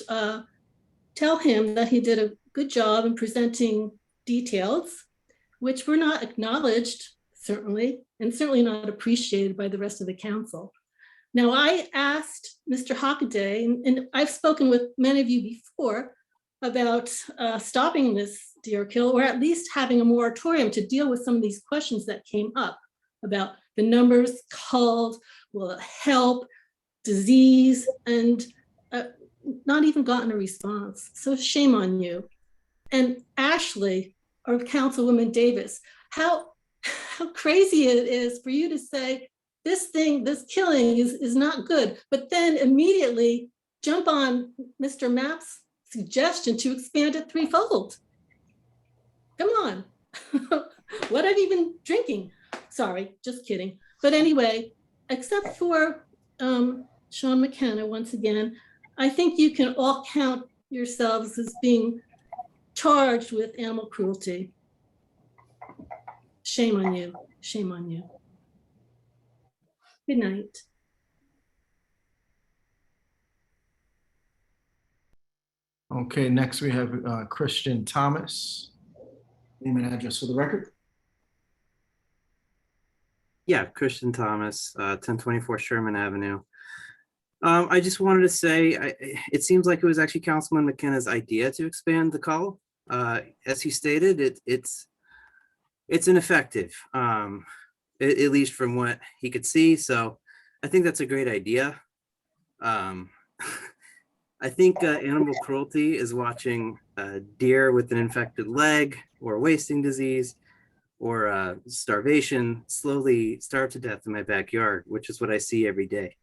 tell him that he did a good job in presenting details, which were not acknowledged, certainly, and certainly not appreciated by the rest of the council. Now, I asked Mr. Hockaday, and I've spoken with many of you before, about stopping this deer kill, or at least having a moratorium to deal with some of these questions that came up about the numbers culled, will it help, disease, and not even gotten a response. So shame on you. And Ashley, or Councilwoman Davis, how crazy it is for you to say this killing is not good, but then immediately jump on Mr. Mapp's suggestion to expand it threefold. Come on. What have you been drinking? Sorry, just kidding. But anyway, except for Sean McKenna, once again, I think you can all count yourselves as being charged with animal cruelty. Shame on you. Shame on you. Good night. Okay, next we have Christian Thomas. Name and address for the record. Yeah, Christian Thomas, 1024 Sherman Avenue. I just wanted to say, it seems like it was actually Councilman McKenna's idea to expand the call. As he stated, it's ineffective, at least from what he could see. So I think that's a great idea. I think animal cruelty is watching a deer with an infected leg or wasting disease or starvation slowly starve to death in my backyard, which is what I see every day.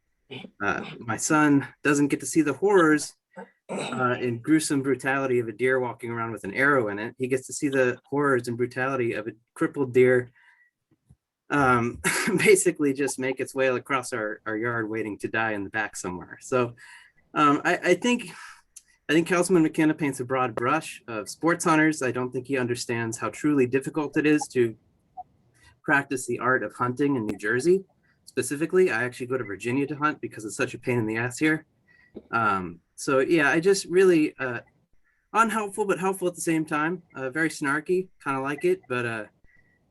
My son doesn't get to see the horrors and gruesome brutality of a deer walking around with an arrow in it. He gets to see the horrors and brutality of a crippled deer basically just make its way across our yard waiting to die in the back somewhere. So I think Councilman McKenna paints a broad brush of sports hunters. I don't think he understands how truly difficult it is to practice the art of hunting in New Jersey. Specifically, I actually go to Virginia to hunt because it's such a pain in the ass here. So yeah, I just really unhelpful, but helpful at the same time. Very snarky, kind of like it, but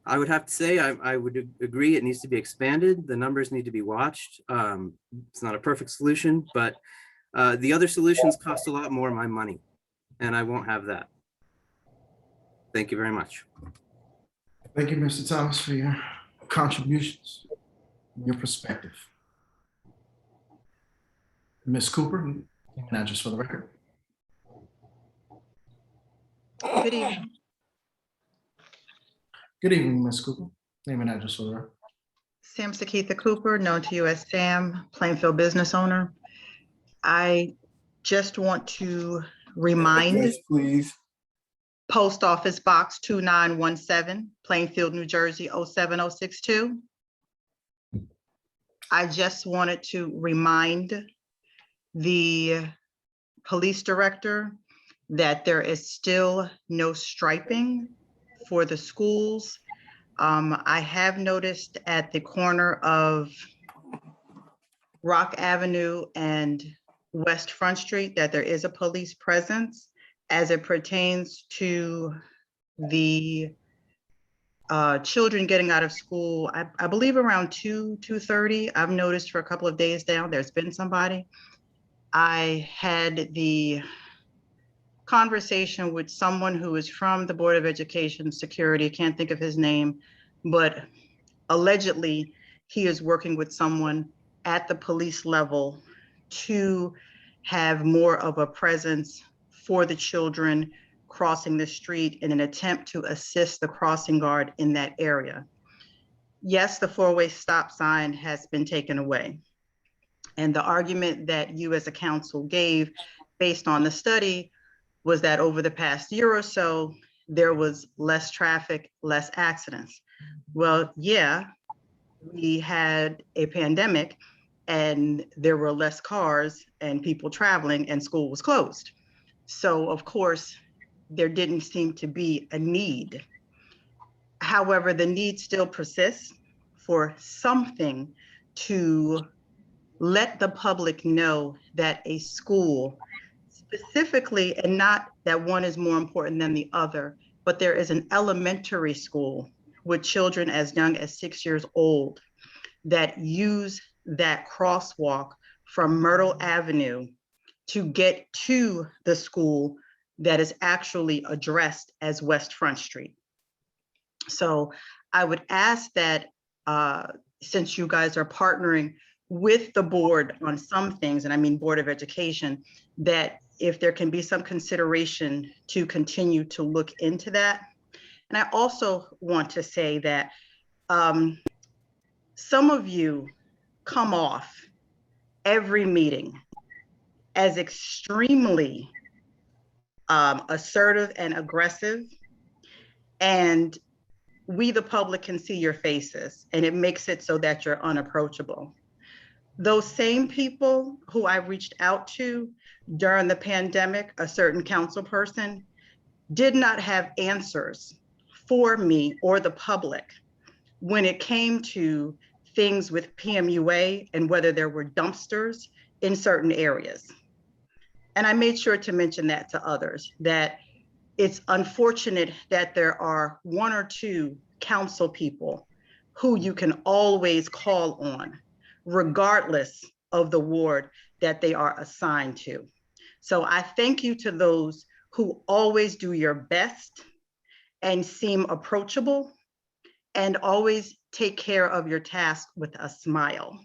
I would have to say, I would agree it needs to be expanded. The numbers need to be watched. It's not a perfect solution, but the other solutions cost a lot more of my money, and I won't have that. Thank you very much. Thank you, Mr. Thomas, for your contributions, your perspective. Ms. Cooper, name and address for the record. Good evening. Good evening, Ms. Cooper. Name and address for the record. Sam Sakitha Cooper, known to you as Sam, Plainfield business owner. I just want to remind, Yes, please. Post Office Box 2917, Plainfield, New Jersey 07062. I just wanted to remind the police director that there is still no striping for the schools. I have noticed at the corner of Rock Avenue and West Front Street that there is a police presence as it pertains to the children getting out of school. I believe around 2:30. I've noticed for a couple of days now, there's been somebody. I had the conversation with someone who is from the Board of Education Security, can't think of his name, but allegedly he is working with someone at the police level to have more of a presence for the children crossing the street in an attempt to assist the crossing guard in that area. Yes, the four-way stop sign has been taken away. And the argument that you as a council gave based on the study was that over the past year or so, there was less traffic, less accidents. Well, yeah, we had a pandemic and there were less cars and people traveling and school was closed. So of course, there didn't seem to be a need. However, the need still persists for something to let the public know that a school specifically, and not that one is more important than the other, but there is an elementary school with children as young as 6 years old that use that crosswalk from Myrtle Avenue to get to the school that is actually addressed as West Front Street. So I would ask that since you guys are partnering with the board on some things, and I mean Board of Education, that if there can be some consideration to continue to look into that. And I also want to say that some of you come off every meeting as extremely assertive and aggressive, and we the public can see your faces, and it makes it so that you're unapproachable. Those same people who I reached out to during the pandemic, a certain council person, did not have answers for me or the public when it came to things with PMUA and whether there were dumpsters in certain areas. And I made sure to mention that to others, that it's unfortunate that there are one or two council people who you can always call on, regardless of the ward that they are assigned to. So I thank you to those who always do your best and seem approachable and always take care of your task with a smile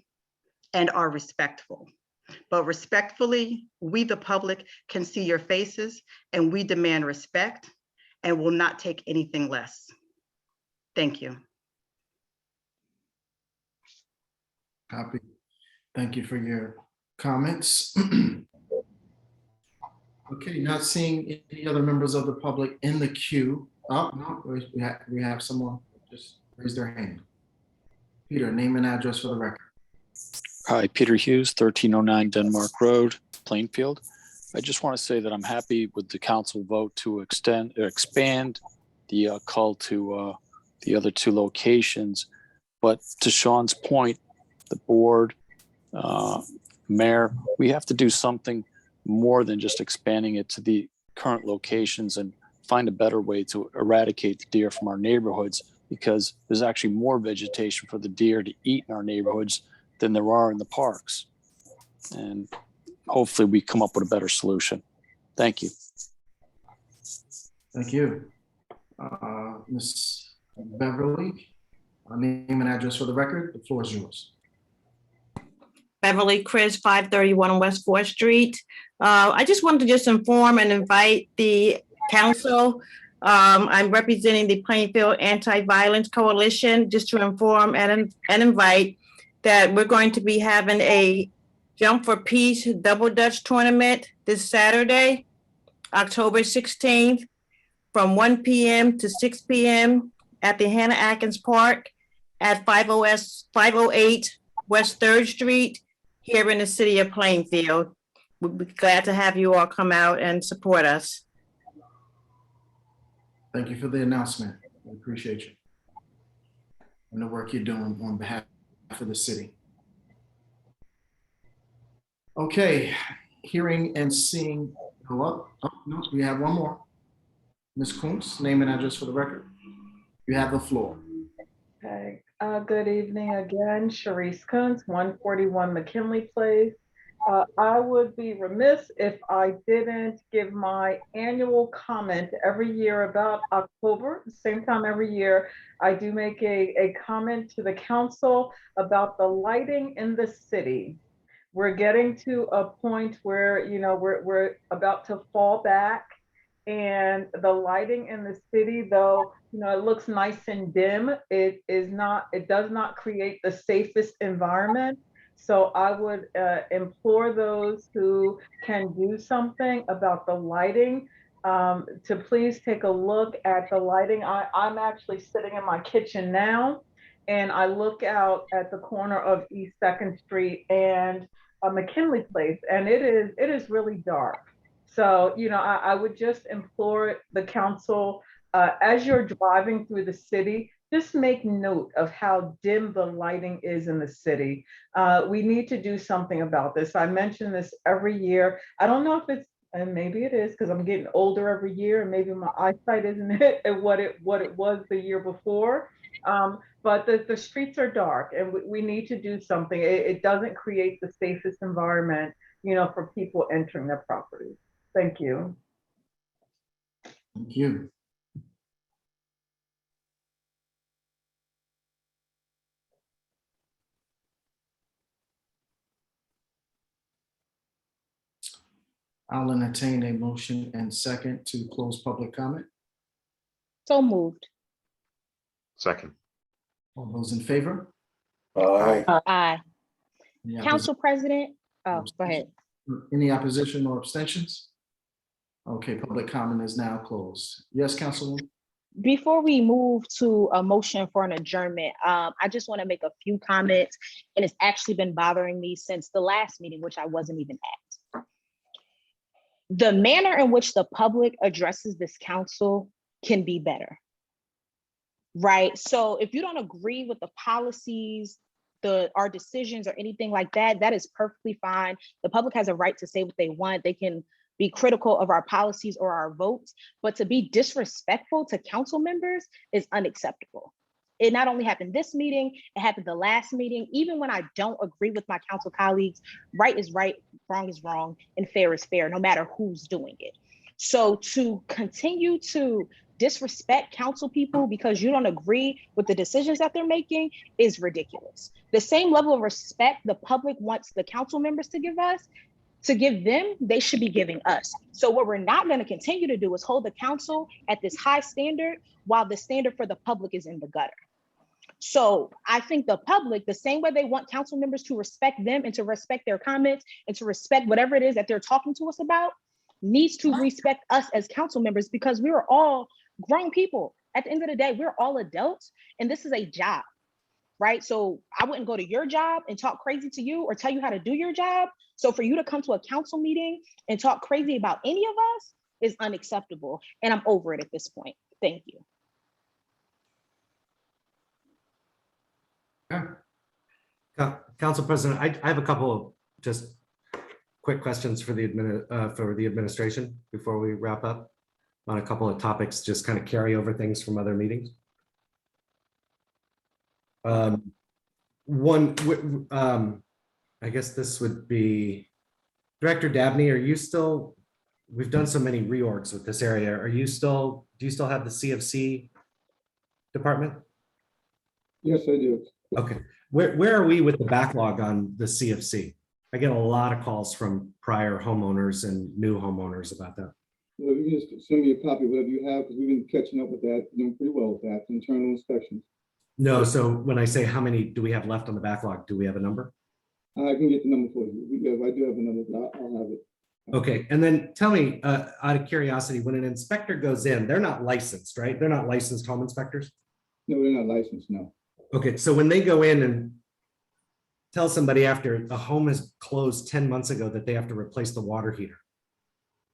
and are respectful. But respectfully, we the public can see your faces and we demand respect and will not take anything less. Thank you. Copy. Thank you for your comments. Okay, not seeing any other members of the public in the queue. Oh, no, we have someone just raise their hand. Peter, name and address for the record. Hi, Peter Hughes, 1309 Denmark Road, Plainfield. I just want to say that I'm happy with the council vote to expand the call to the other two locations. But to Sean's point, the board, mayor, we have to do something more than just expanding it to the current locations and find a better way to eradicate the deer from our neighborhoods because there's actually more vegetation for the deer to eat in our neighborhoods than there are in the parks. And hopefully we come up with a better solution. Thank you. Thank you. Ms. Beverly, name and address for the record. The floor is yours. Beverly Chris, 531 West 4th Street. I just wanted to just inform and invite the council. I'm representing the Plainfield Anti-Violence Coalition, just to inform and invite that we're going to be having a Jump for Peace Double Dutch tournament this Saturday, October 16th, from 1 p.m. to 6 p.m. at the Hannah Atkins Park at 508 West 3rd Street here in the city of Plainfield. We'll be glad to have you all come out and support us. Thank you for the announcement. I appreciate you and the work you're doing on behalf of the city. Okay, hearing and seeing, hello? Oh, no, we have one more. Ms. Kuntz, name and address for the record. You have the floor. Okay, good evening again, Sharice Kuntz, 141 McKinley Place. I would be remiss if I didn't give my annual comment every year about October. Same time every year, I do make a comment to the council about the lighting in the city. We're getting to a point where, you know, we're about to fall back, and the lighting in the city, though, you know, it looks nice and dim, it does not create the safest environment. So I would implore those who can do something about the lighting to please take a look at the lighting. I'm actually sitting in my kitchen now, and I look out at the corner of East 2nd Street and McKinley Place, and it is really dark. So, you know, I would just implore the council, as you're driving through the city, just make note of how dim the lighting is in the city. We need to do something about this. I mention this every year. I don't know if it's, and maybe it is because I'm getting older every year, and maybe my eyesight isn't what it was the year before. But the streets are dark, and we need to do something. It doesn't create the safest environment, you know, for people entering their property. Thank you. Thank you. I'll entertain a motion and second to close public comment. So moved. Second. All those in favor? Aye. Aye. Any Council President, oh, go ahead. Any opposition or abstentions? Okay, public comment is now closed. Yes, Councilwoman? Before we move to a motion for an adjournment, I just want to make a few comments, and it's actually been bothering me since the last meeting, which I wasn't even at. The manner in which the public addresses this council can be better, right? So if you don't agree with the policies, our decisions, or anything like that, that is perfectly fine. The public has a right to say what they want. They can be critical of our policies or our votes, but to be disrespectful to council members is unacceptable. It not only happened this meeting, it happened the last meeting. Even when I don't agree with my council colleagues, right is right, wrong is wrong, and fair is fair, no matter who's doing it. So to continue to disrespect council people because you don't agree with the decisions that they're making is ridiculous. The same level of respect the public wants the council members to give us, to give them, they should be giving us. So what we're not going to continue to do is hold the council at this high standard while the standard for the public is in the gutter. So I think the public, the same way they want council members to respect them and to respect their comments and to respect whatever it is that they're talking to us about, needs to respect us as council members, because we are all grown people. At the end of the day, we're all adults, and this is a job, right? So I wouldn't go to your job and talk crazy to you or tell you how to do your job. So for you to come to a council meeting and talk crazy about any of us is unacceptable. And I'm over it at this point. Thank you. Council President, I have a couple of just quick questions for the administration before we wrap up on a couple of topics, just kind of carry over things from other meetings. I guess this would be Director Dabney, are you still, we've done so many reorgs with this area. Do you still have the CFC department? Yes, I do. Okay, where are we with the backlog on the CFC? I get a lot of calls from prior homeowners and new homeowners about that. Well, you can just send me a copy of whatever you have, because we've been catching up with that, doing pretty well with that, internal inspections. No, so when I say how many do we have left on the backlog, do we have a number? I can get the number for you. I do have a number, but I'll have it. Okay, and then tell me, out of curiosity, when an inspector goes in, they're not licensed, right? They're not licensed home inspectors? No, they're not licensed, no. Okay, so when they go in and tell somebody after a home is closed 10 months ago that they have to replace the water heater,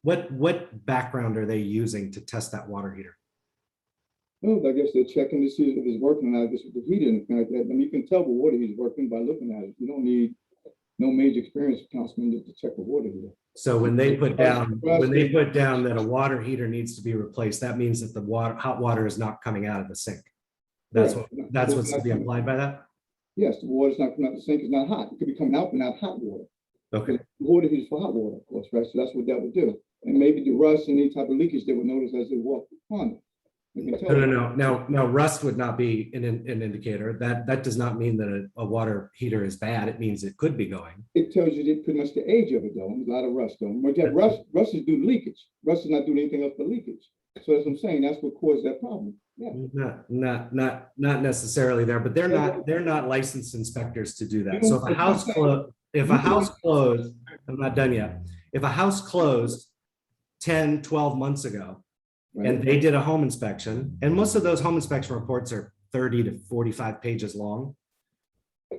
what background are they using to test that water heater? Oh, I guess they're checking to see if it's working or not, just with the heat and anything like that. I mean, you can tell the water heater's working by looking at it. You don't need no major experience, councilman, to check the water heater. So when they put down that a water heater needs to be replaced, that means that the hot water is not coming out of the sink. That's what's to be implied by that? Yes, the water's not coming out the sink, it's not hot. It could be coming out, but not hot water. Okay. The water heater's for hot water, of course, right? So that's what that would do. And maybe the rust and any type of leakage they would notice as they walk upon it. No, rust would not be an indicator. That does not mean that a water heater is bad. It means it could be going. It tells you pretty much the age of it, though. There's a lot of rust, though. But that rust is due to leakage. Rust is not doing anything else but leakage. So as I'm saying, that's what caused that problem. Yeah. Not necessarily there, but they're not licensed inspectors to do that. So if a house closed, I'm not done yet. If a house closed 10, 12 months ago, and they did a home inspection, and most of those home inspection reports are 30 to 45 pages long.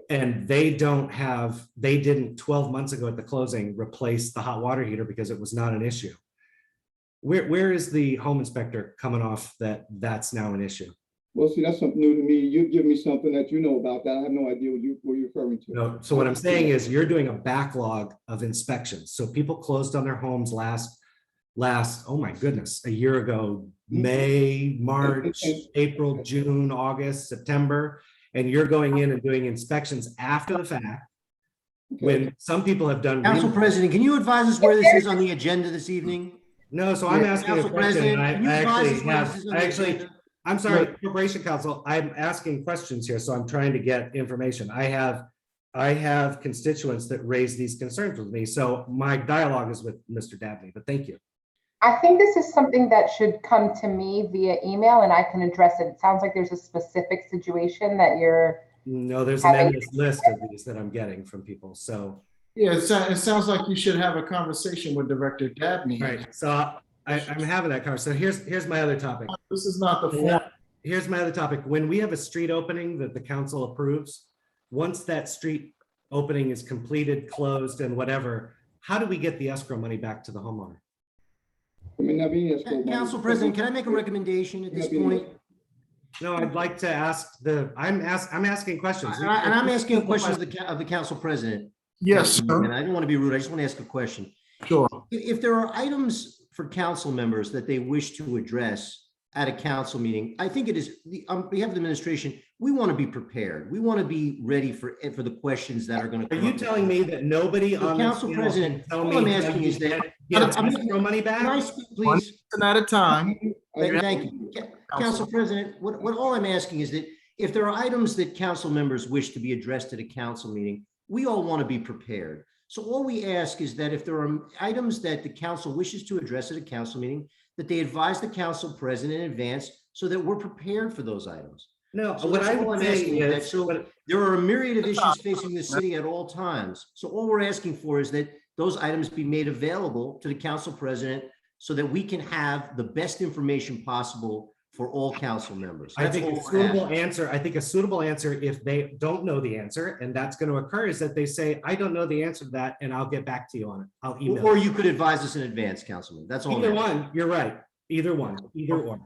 And they didn't 12 months ago at the closing replace the hot water heater because it was not an issue. Where is the home inspector coming off that's now an issue? Well, see, that's something new to me. You give me something that you know about that. I have no idea what you're referring to. No, so what I'm saying is you're doing a backlog of inspections. So people closed on their homes last, oh my goodness, a year ago, May, March, April, June, August, September, and you're going in and doing inspections after the fact. When some people have done. Council President, can you advise us where this is on the agenda this evening? No, so I'm asking a question. I'm sorry, Corporation Counsel, I'm asking questions here, so I'm trying to get information. I have constituents that raise these concerns with me, so my dialogue is with Mr. Dabney, but thank you. I think this is something that should come to me via email and I can address it. It sounds like there's a specific situation that you're. No, there's an endless list of these that I'm getting from people, so. Yeah, it sounds like you should have a conversation with Director Dabney. Right, so I'm having that conversation. So here's my other topic. This is not the form. Here's my other topic. When we have a street opening that the council approves, once that street opening is completed, closed and whatever, how do we get the escrow money back to the homeowner? Council President, can I make a recommendation at this point? No, I'd like to ask I'm asking questions. And I'm asking a question of the Council President. Yes, sir. And I don't want to be rude. I just want to ask a question. Sure. If there are items for council members that they wish to address at a council meeting, I think it is, on behalf of the administration, we want to be prepared. We want to be ready for the questions that are going to come. Are you telling me that nobody on the Council President, all I'm asking is that get escrow money back? Can I speak, please? One at a time. Thank you. Council President, what all I'm asking is that if there are items that council members wish to be addressed at a council meeting, we all want to be prepared. So all we ask is that if there are items that the council wishes to address at a council meeting, that they advise the council president in advance so that we're prepared for those items. No, so what I'm saying is, so there are a myriad of issues facing the city at all times. So all we're asking for is that those items be made available to the council president so that we can have the best information possible for all council members. I think a suitable answer, if they don't know the answer, and that's going to occur, is that they say, I don't know the answer to that, and I'll get back to you on it. I'll email. Or you could advise us in advance, Councilman. That's all. Either one, you're right. Either one, either or.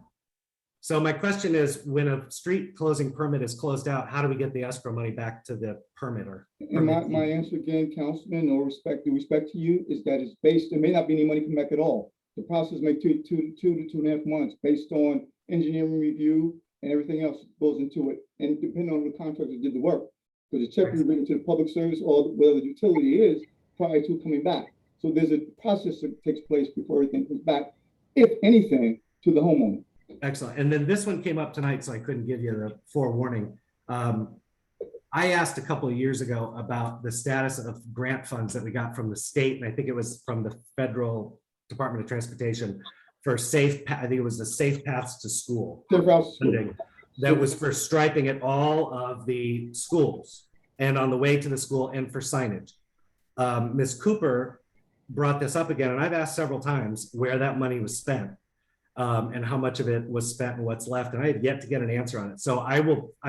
So my question is, when a street closing permit is closed out, how do we get the escrow money back to the permitter? And my answer again, Councilman, no respect to you, is that it's based, there may not be any money come back at all. The process may take 2 to 2.5 months based on engineering review and everything else goes into it, and depending on the contractor that did the work, because the check is written to the public service or whatever the utility is prior to coming back. So there's a process that takes place before everything comes back, if anything, to the homeowner. Excellent. And then this one came up tonight, so I couldn't give you the forewarning. I asked a couple of years ago about the status of grant funds that we got from the state, and I think it was from the Federal Department of Transportation for safe, I think it was the Safe Paths to School. That was for striping at all of the schools and on the way to the school and for signage. Ms. Cooper brought this up again, and I've asked several times where that money was spent. And how much of it was spent and what's left. And I have yet to get an answer on it. So I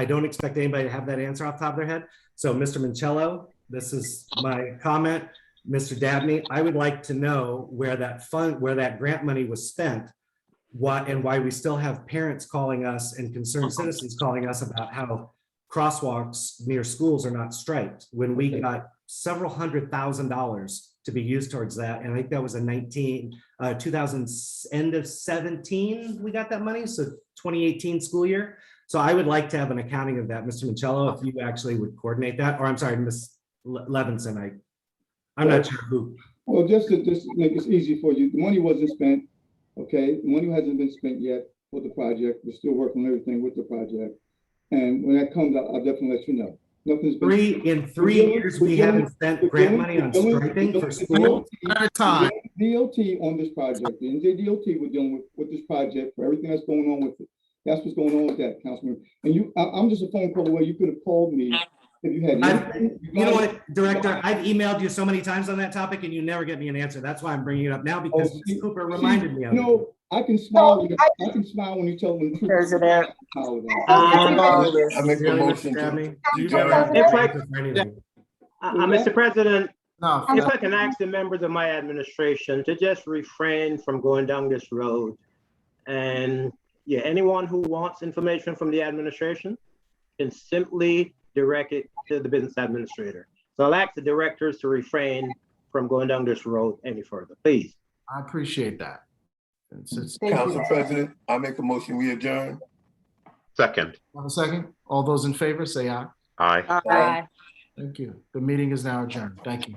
don't expect anybody to have that answer off the top of their head. So Mr. Moncello, this is my comment. Mr. Dabney, I would like to know where that grant money was spent, and why we still have parents calling us and concerned citizens calling us about how crosswalks near schools are not striped when we got several $100,000 to be used towards that. And I think that was a 2000 end of 17, we got that money. So 2018 school year. So I would like to have an accounting of that, Mr. Moncello, if you actually would coordinate that, or I'm sorry, Ms. Levinson, I'm not sure who. Well, just to make this easy for you, the money wasn't spent, okay? The money hasn't been spent yet for the project. We're still working on everything with the project. And when that comes out, I'll definitely let you know. Nothing's been in 3 years, we haven't spent grant money on striping for school at a time. DOT on this project, the NJDOT, we're dealing with this project for everything that's going on with it. That's what's going on with that, Councilman. And I'm just a phone call away. You could have called me if you had. You know what, Director, I've emailed you so many times on that topic and you never get me an answer. That's why I'm bringing it up now, because Ms. Cooper reminded me of it. I can smile. I can smile when you tell me the truth. President. I make a motion to. Mr. President, if I can ask the members of my administration to just refrain from going down this road. And yeah, anyone who wants information from the administration can simply direct it to the business administrator. So I'll ask the directors to refrain from going down this road any further, please. I appreciate that. Council President, I make a motion, we adjourn. Second. Have a second? All those in favor, say aye. Aye. Aye. Thank you. The meeting is now adjourned. Thank you.